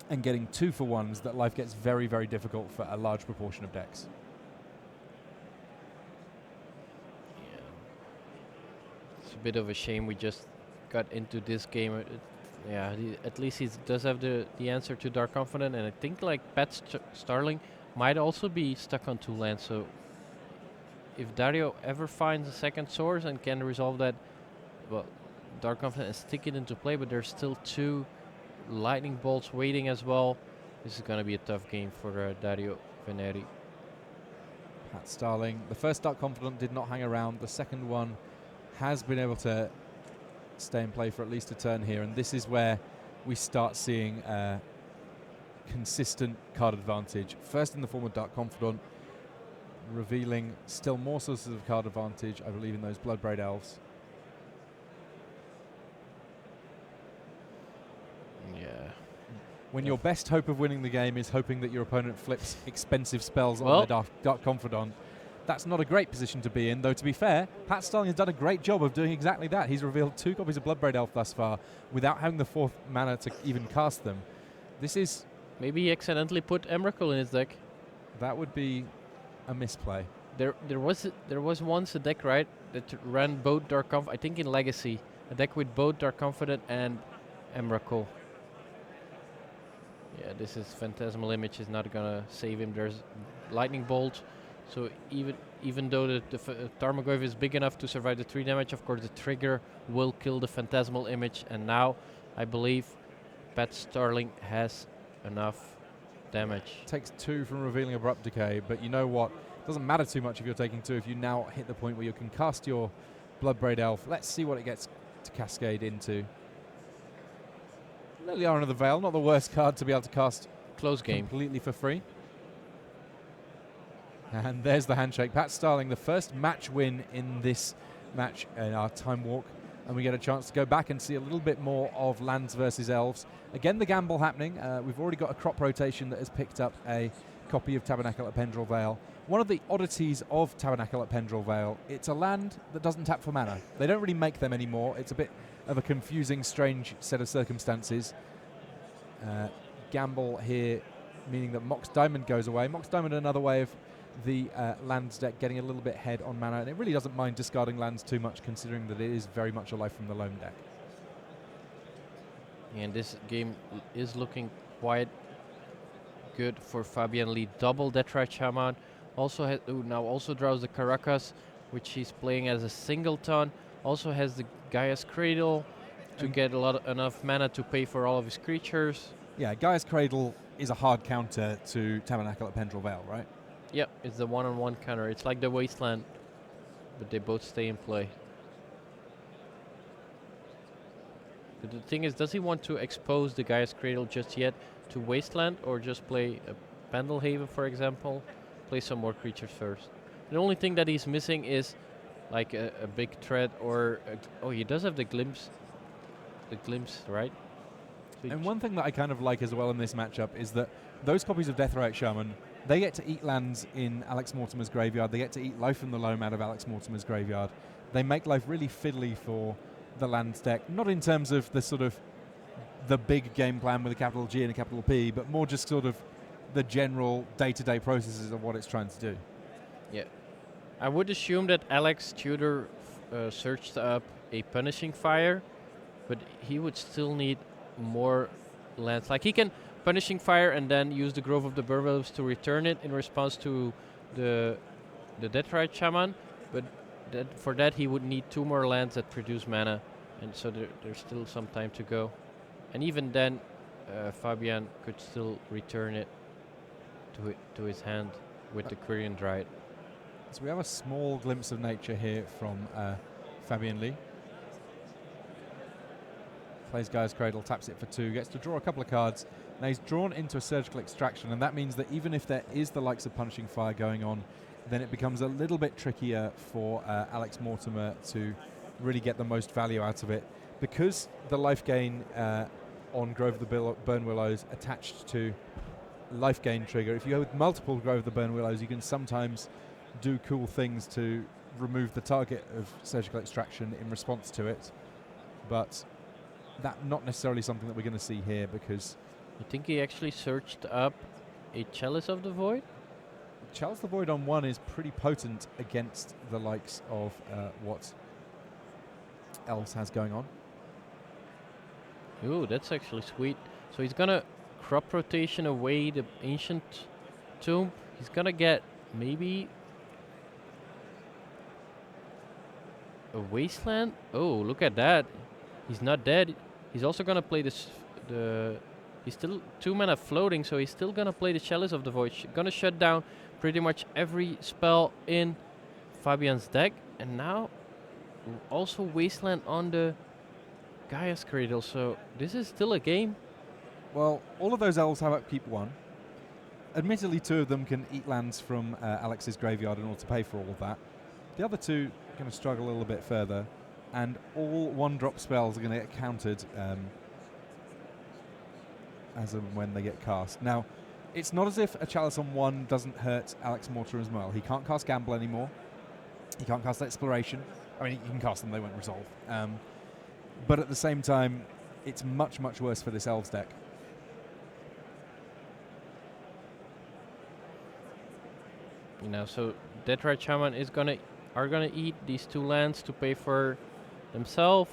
and getting 2-for-1s that life gets very, very difficult for a large proportion of decks. Yeah. It's a bit of a shame we just got into this game. Yeah, at least he does have the answer to Dark Confidant, and I think like Pat Starling might also be stuck on 2 lands. So if Dario ever finds a second source and can resolve that, well, Dark Confidant and stick it into play, but there's still 2 lightning bolts waiting as well. This is going to be a tough game for Dario Veneri. Pat Starling, the first Dark Confidant did not hang around. The second one has been able to stay in play for at least a turn here, and this is where we start seeing consistent card advantage. First in the form of Dark Confidant, revealing still more sources of card advantage, I believe, in those Bloodbraid Elves. Yeah. When your best hope of winning the game is hoping that your opponent flips expensive spells Well, on their Dark Confidant, that's not a great position to be in, though to be fair, Pat Starling has done a great job of doing exactly that. He's revealed 2 copies of Bloodbraid Elf thus far without having the 4th mana to even cast them. This is... Maybe he accidentally put Emrakul in his deck. That would be a misplay. There was once a deck, right, that ran both Dark Confidant, I think in Legacy, a deck with both Dark Confidant and Emrakul. Yeah, this is Phantasmal Image is not gonna save him. There's Lightning Bolt, so even though the Tarmogoyf is big enough to survive the 3 damage, of course the trigger will kill the Phantasmal Image, and now I believe Pat Starling has enough damage. Takes 2 from revealing Abrupt Decay, but you know what? Doesn't matter too much if you're taking 2 if you now hit the point where you can cast your Bloodbraid Elf. Let's see what it gets to cascade into. Liliana of the Veil, not the worst card to be able to cast Close game. completely for free. And there's the handshake. Pat Starling, the first match win in this match in our time walk. And we get a chance to go back and see a little bit more of lands versus elves. Again, the gamble happening. We've already got a crop rotation that has picked up a copy of Tabernacle at Pendrell Vale. One of the oddities of Tabernacle at Pendrell Vale, it's a land that doesn't tap for mana. They don't really make them anymore. It's a bit of a confusing, strange set of circumstances. Gamble here meaning that Mox Diamond goes away. Mox Diamond, another way of the lands deck getting a little bit ahead on mana, and it really doesn't mind discarding lands too much, considering that it is very much a life from the loam deck. And this game is looking quite good for Fabian Lee. Double Deathrise Shaman. Also now also draws the Caracas, which he's playing as a singleton. Also has the Gaia's Cradle to get enough mana to pay for all of his creatures. Yeah, Gaia's Cradle is a hard counter to Tabernacle at Pendrell Vale, right? Yep, it's the one-on-one counter. It's like the Wasteland, but they both stay in play. But the thing is, does he want to expose the Gaia's Cradle just yet to Wasteland, or just play a Pendelhaven, for example? Play some more creatures first. The only thing that he's missing is like a big threat, or oh, he does have the glimpse. The glimpse, right? So and one thing that I kind of like as well in this matchup is that those copies of Deathrite Shaman, they get to eat lands in Alex Mortimer's graveyard. They get to eat Life from the Loam out of Alex Mortimer's graveyard. They make life really fiddly for the lands deck, not in terms of the sort of the big game plan with a capital G and a capital P, but more just sort of the general day-to-day processes of what it's trying to do. Yeah. I would assume that Alex Tudor searched up a Punishing Fire, but he would still need more lands. Like, he can Punishing Fire and then use the Grove of the Burwolves to return it in response to the Deathrite Shaman, but for that he would need 2 more lands that produce mana, and so there's still some time to go. And even then, Fabian could still return it to his hand with the Quirion Dryad. So we have a small glimpse of nature here from Fabian Lee. Plays Gaia's Cradle, taps it for 2, gets to draw a couple of cards. Now he's drawn into a Surgical Extraction, and that means that even if there is the likes of Punishing Fire going on, then it becomes a little bit trickier for Alex Mortimer to really get the most value out of it. Because the life gain on Grove of the Burn Willows attached to life gain trigger, if you go with multiple Grove of the Burn Willows, you can sometimes do cool things to remove the target of Surgical Extraction in response to it. But that's not necessarily something that we're going to see here, because... You think he actually searched up a Chalice of the Void? Chalice of the Void on 1 is pretty potent against the likes of what else has going on. Ooh, that's actually sweet. So he's gonna crop rotation away the Ancient Tomb. He's gonna get maybe a Wasteland. Oh, look at that. He's not dead. He's also gonna play this. He's still 2 mana floating, so he's still gonna play the Chalice of the Void. Gonna shut down pretty much every spell in Fabian's deck, and now also Wasteland on the Gaia's Cradle. So this is still a game. Well, all of those elves have upkeep 1. Admittedly, 2 of them can eat lands from Alex's graveyard in order to pay for all of that. The other 2 are going to struggle a little bit further, and all 1-drop spells are going to get countered as and when they get cast. Now, it's not as if a Chalice on 1 doesn't hurt Alex Mortimer as well. He can't cast Gamble anymore. He can't cast Exploration. I mean, he can cast them, they won't resolve. But at the same time, it's much, much worse for this Elves deck. You know, so Deathrite Shaman are gonna eat these 2 lands to pay for themselves,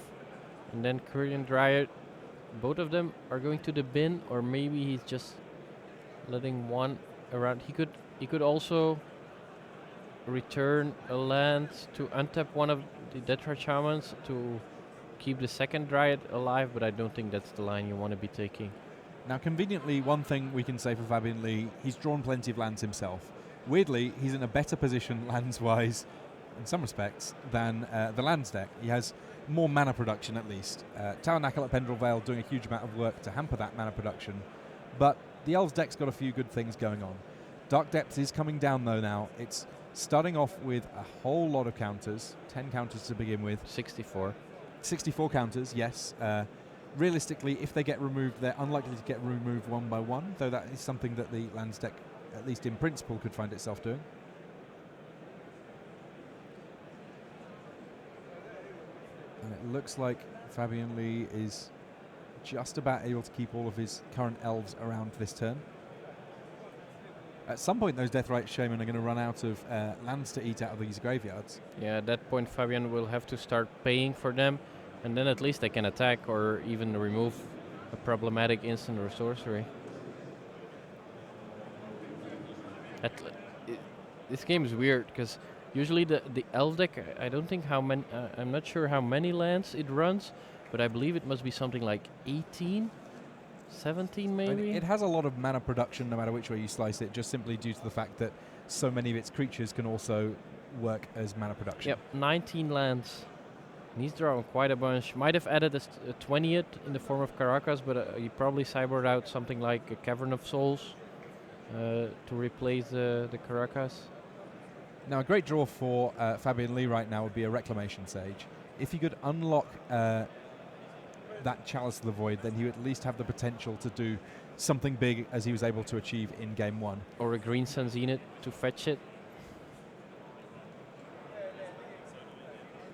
and then Quirion Dryad. Both of them are going to the bin, or maybe he's just letting 1 around. He could also return a land to untap one of the Deathrite Shamans to keep the second Dryad alive, but I don't think that's the line you want to be taking. Now, conveniently, one thing we can say for Fabian Lee, he's drawn plenty of lands himself. Weirdly, he's in a better position lands-wise, in some respects, than the lands deck. He has more mana production, at least. Tabernacle at Pendrell Vale doing a huge amount of work to hamper that mana production, but the Elves deck's got a few good things going on. Dark Depths is coming down, though, now. It's starting off with a whole lot of counters, 10 counters to begin with. 64. 64 counters, yes. Realistically, if they get removed, they're unlikely to get removed 1 by 1, though that is something that the lands deck, at least in principle, could find itself doing. And it looks like Fabian Lee is just about able to keep all of his current elves around this turn. At some point, those Deathrite Shaman are going to run out of lands to eat out of these graveyards. Yeah, at that point Fabian will have to start paying for them, and then at least they can attack or even remove a problematic instant or sorcery. This game is weird because usually the elf deck, I don't think how many, I'm not sure how many lands it runs, but I believe it must be something like 18, 17 maybe. I mean, it has a lot of mana production no matter which way you slice it, just simply due to the fact that so many of its creatures can also work as mana production. Yep, 19 lands. And he's drawing quite a bunch. Might have added a 20th in the form of Caracas, but he probably cybered out something like a Cavern of Souls to replace the Caracas. Now, a great draw for Fabian Lee right now would be a Reclamation Sage. If he could unlock that Chalice of the Void, then he would at least have the potential to do something big as he was able to achieve in Game 1. Or a Green Sun Zenith to fetch it.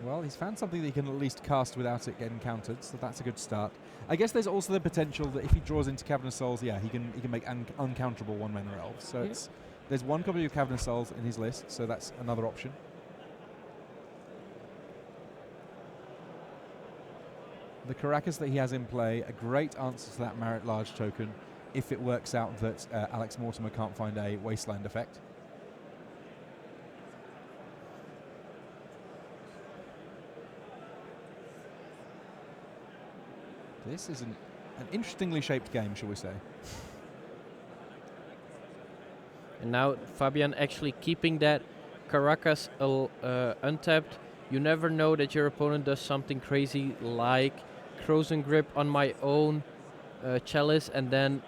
Well, he's found something that he can at least cast without it getting countered, so that's a good start. I guess there's also the potential that if he draws into Cavern of Souls, yeah, he can make uncounterable 1-mana elves. So there's one copy of Cavern of Souls in his list, so that's another option. The Caracas that he has in play, a great answer to that Marit Large token if it works out that Alex Mortimer can't find a Wasteland effect. This is an interestingly shaped game, shall we say. And now Fabian actually keeping that Caracas untapped. You never know that your opponent does something crazy like Frozen Grip on my own Chalice and then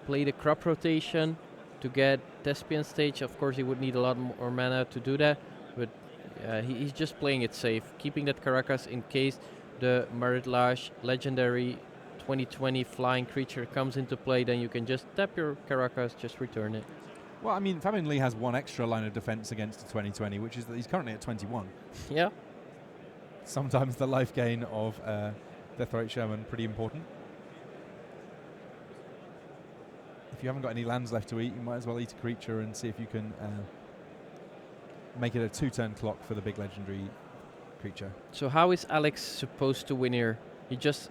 play the crop rotation to get Thespian Stage. Of course, he would need a lot more mana to do that, but he's just playing it safe, keeping that Caracas in case the Marit Large legendary 2020 flying creature comes into play, then you can just tap your Caracas, just return it. Well, I mean, Fabian Lee has one extra line of defense against the 2020, which is that he's currently at 21. Yeah. Sometimes the life gain of Deathrite Shaman pretty important. If you haven't got any lands left to eat, you might as well eat a creature and see if you can make it a 2-turn clock for the big legendary creature. So how is Alex supposed to win here? He just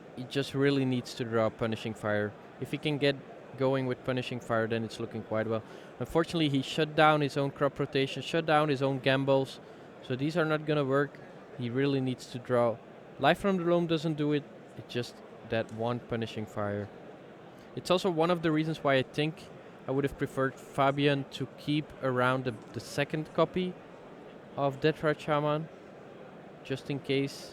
really needs to draw Punishing Fire. If he can get going with Punishing Fire, then it's looking quite well. Unfortunately, he shut down his own crop rotation, shut down his own gambles, so these are not gonna work. He really needs to draw. Life from the Loam doesn't do it. It's just that one Punishing Fire. It's also one of the reasons why I think I would have preferred Fabian to keep around the second copy of Deathrite Shaman, just in case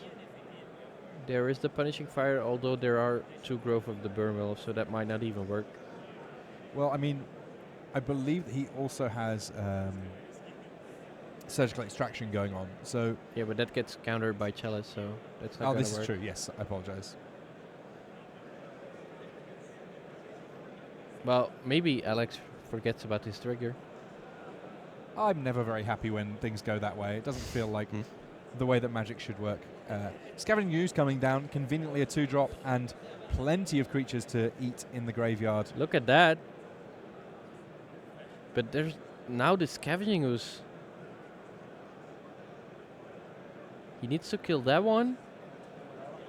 there is the Punishing Fire, although there are 2 Growth of the Burnwell, so that might not even work. Well, I mean, I believe that he also has Surgical Extraction going on, so... Yeah, but that gets countered by Chalice, so that's not gonna work. Oh, this is true, yes, I apologize. Well, maybe Alex forgets about his trigger. I'm never very happy when things go that way. It doesn't feel like the way that Magic should work. Scavenging Ooze coming down, conveniently a 2-drop, and plenty of creatures to eat in the graveyard. Look at that. But there's now the Scavenging Ooze. He needs to kill that one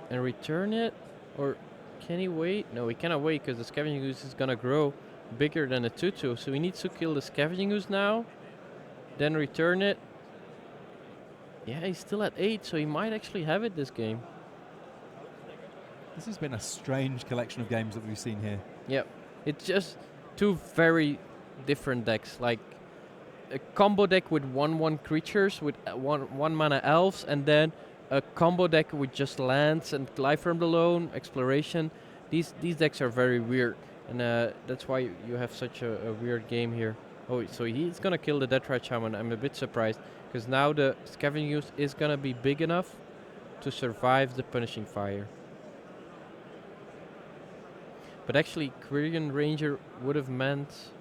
and return it, or can he wait? No, he cannot wait because the Scavenging Ooze is gonna grow bigger than a 2/2. So he needs to kill the Scavenging Ooze now, then return it. Yeah, he's still at 8, so he might actually have it this game. This has been a strange collection of games that we've seen here. Yep, it's just 2 very different decks, like a combo deck with 1/1 creatures with one mana elves, and then a combo deck with just lands and Life from the Loam, exploration. These decks are very weird, and that's why you have such a weird game here. Oh, so he's gonna kill the Deathrite Shaman. I'm a bit surprised, because now the Scavenging Ooze is gonna be big enough to survive the Punishing Fire. But actually, Quirion Ranger would have meant...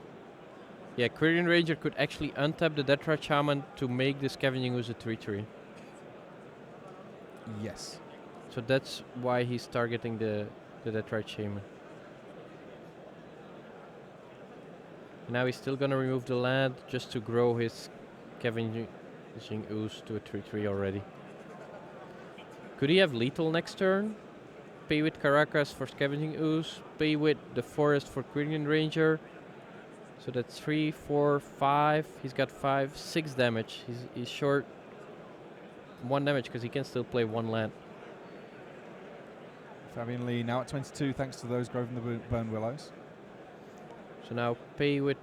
Yeah, Quirion Ranger could actually untap the Deathrite Shaman to make the Scavenging Ooze a 3/3. Yes. So that's why he's targeting the Deathrite Shaman. Now he's still gonna remove the land just to grow his scavenging ooze to a 3/3 already. Could he have lethal next turn? Pay with Caracas for scavenging ooze. Pay with the forest for Quirion Ranger. So that's 3, 4, 5. He's got 5, 6 damage. He's short 1 damage because he can still play 1 land. Fabian Lee now at 22 thanks to those Grove and the Burn Willows. So now pay with...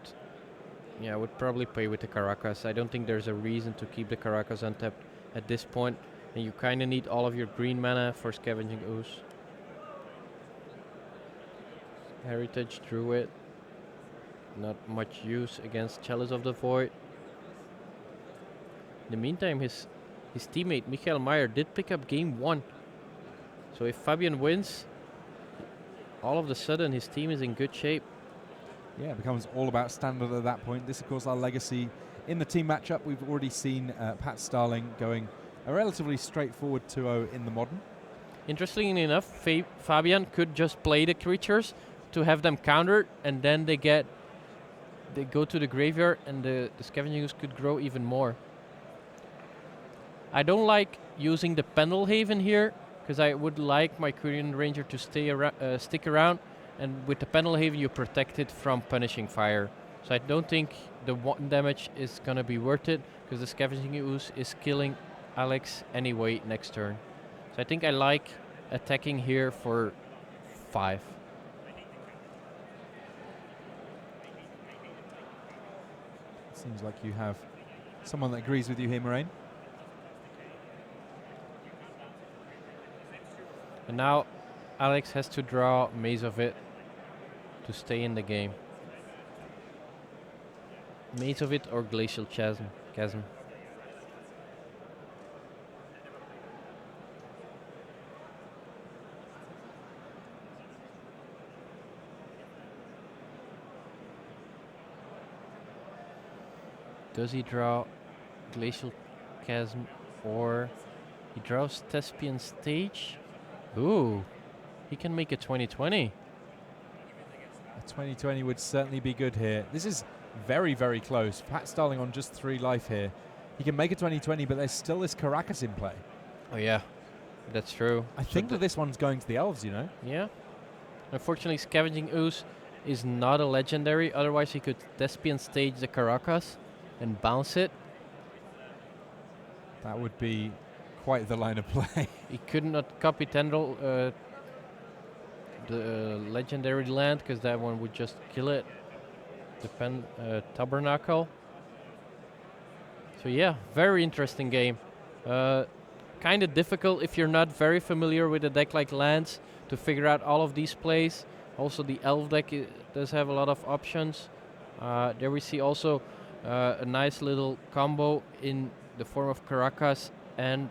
Yeah, I would probably pay with the Caracas. I don't think there's a reason to keep the Caracas untapped at this point. And you kind of need all of your green mana for scavenging ooze. Heritage Druid. Not much use against Chalice of the Void. In the meantime, his teammate Michael Meyer did pick up game 1. So if Fabian wins, all of a sudden his team is in good shape. Yeah, it becomes all about standard at that point. This, of course, our legacy in the team matchup. We've already seen Pat Starling going a relatively straightforward 2-0 in the modern. Interestingly enough, Fabian could just play the creatures to have them countered, and then they go to the graveyard, and the scavengers could grow even more. I don't like using the Pendelhaven here, because I would like my Quirion Ranger to stick around, and with the Pendelhaven you protect it from punishing fire. So I don't think the 1 damage is going to be worth it, because the Scavenging Ooze is killing Alex anyway next turn. So I think I like attacking here for 5. Seems like you have someone that agrees with you here, Moraine. And now Alex has to draw Maze of It to stay in the game. Maze of It or Glacial Chasm. Does he draw Glacial Chasm or he draws Thespian Stage? Ooh, he can make a 20/20. A 20/20 would certainly be good here. This is very, very close. Pat Starling on just 3 life here. He can make a 20/20, but there's still this Caracas in play. Oh yeah, that's true. I think that this one's going to the elves, you know? Yeah. Unfortunately, Scavenging Ooze is not a legendary. Otherwise, he could Thespian Stage the Caracas and bounce it. That would be quite the line of play. He could not copy Tendril, the legendary land, because that one would just kill it. Tabernacle. So yeah, very interesting game. Kind of difficult if you're not very familiar with a deck like lands to figure out all of these plays. Also, the elf deck does have a lot of options. There we see also a nice little combo in the form of Caracas and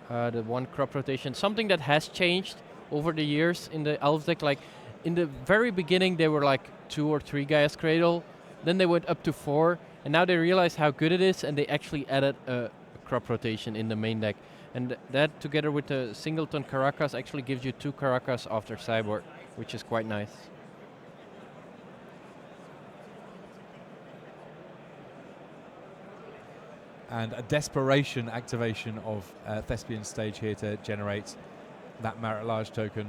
the 1 crop rotation. Something that has changed over the years in the elf deck. Like in the very beginning, they were like 2 or 3 Gaia's Cradle. Then they went up to 4, and now they realized how good it is, and they actually added a crop rotation in the main deck. And that, together with the singleton Caracas, actually gives you 2 Caracas after sideboard, which is quite nice. And a desperation activation of Thespian Stage here to generate that Marit Large token.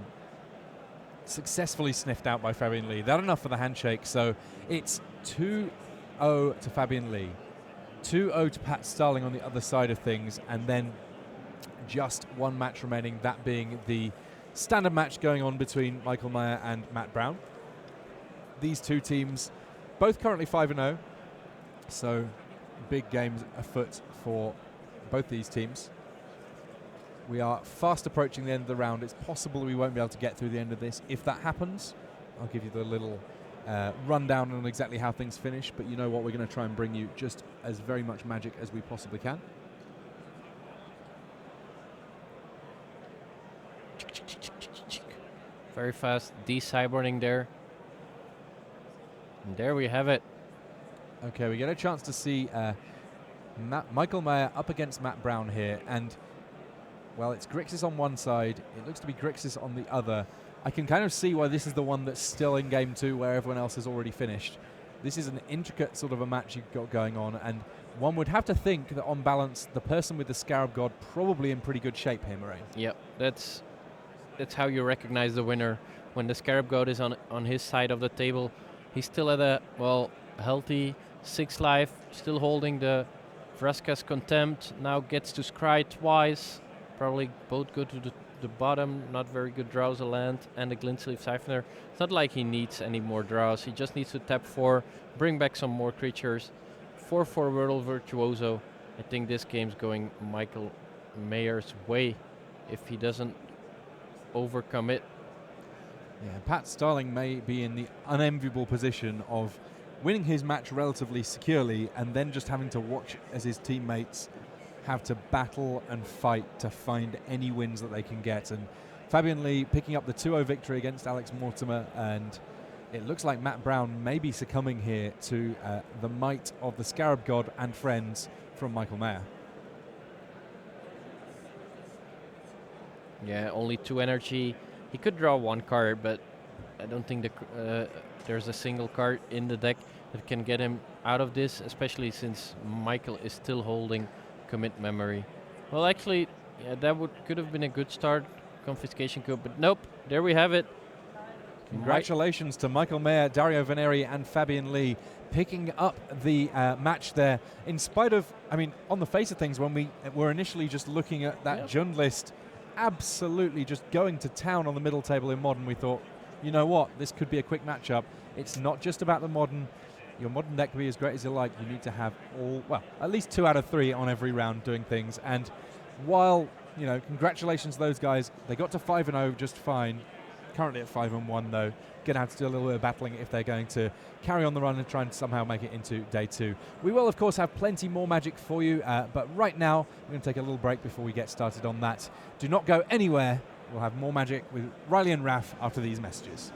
Successfully sniffed out by Fabian Lee. That enough for the handshake, so it's 2-0 to Fabian Lee. 2-0 to Pat Starling on the other side of things, and then just 1 match remaining, that being the standard match going on between Michael Meyer and Matt Brown. These 2 teams both currently 5-0, so big games afoot for both these teams. We are fast approaching the end of the round. It's possible we won't be able to get through the end of this. If that happens, I'll give you the little rundown on exactly how things finish, but you know what, we're going to try and bring you just as very much magic as we possibly can. Very fast de-cyborning there. And there we have it. Okay, we get a chance to see Michael Meyer up against Matt Brown here, and well, it's Grixis on one side, it looks to be Grixis on the other. I can kind of see why this is the one that's still in game 2 where everyone else has already finished. This is an intricate sort of a match you've got going on, and one would have to think that on balance, the person with the Scarab God probably in pretty good shape here, Moraine. Yep, that's how you recognize the winner. When the Scarab God is on his side of the table, he's still at a, well, healthy 6 life, still holding the Vraska's Contempt, now gets to scry twice, probably both go to the bottom, not very good draws a land, and the Glintsleeve Siphoner. It's not like he needs any more draws, he just needs to tap 4, bring back some more creatures. 4/4 Wordle Virtuoso. I think this game's going Michael Mayer's way if he doesn't overcome it. Yeah, Pat Starling may be in the unenviable position of winning his match relatively securely and then just having to watch as his teammates have to battle and fight to find any wins that they can get. And Fabian Lee picking up the 2-0 victory against Alex Mortimer, and it looks like Matt Brown may be succumbing here to the might of the Scarab God and friends from Michael Mayer. Yeah, only 2 energy. He could draw 1 card, but I don't think there's a single card in the deck that can get him out of this, especially since Michael is still holding Commit Memory. Well, actually, yeah, that could have been a good start, Confiscation Code, but nope, there we have it. Congratulations to Michael Mayer, Dario Veneri, and Fabian Lee picking up the match there. In spite of, I mean, on the face of things, when we were initially just looking at that Jund list, absolutely just going to town on the middle table in Modern, we thought, you know what, this could be a quick matchup. It's not just about the Modern. Your Modern deck can be as great as you like. You need to have at least 2 out of 3 on every round doing things. And while, you know, congratulations to those guys, they got to 5-0 just fine. Currently at 5-1 though. Going to have to do a little bit of battling if they're going to carry on the run and try and somehow make it into day 2. We will, of course, have plenty more Magic for you, but right now we're going to take a little break before we get started on that. Do not go anywhere. We'll have more Magic with Riley and Raf after these messages.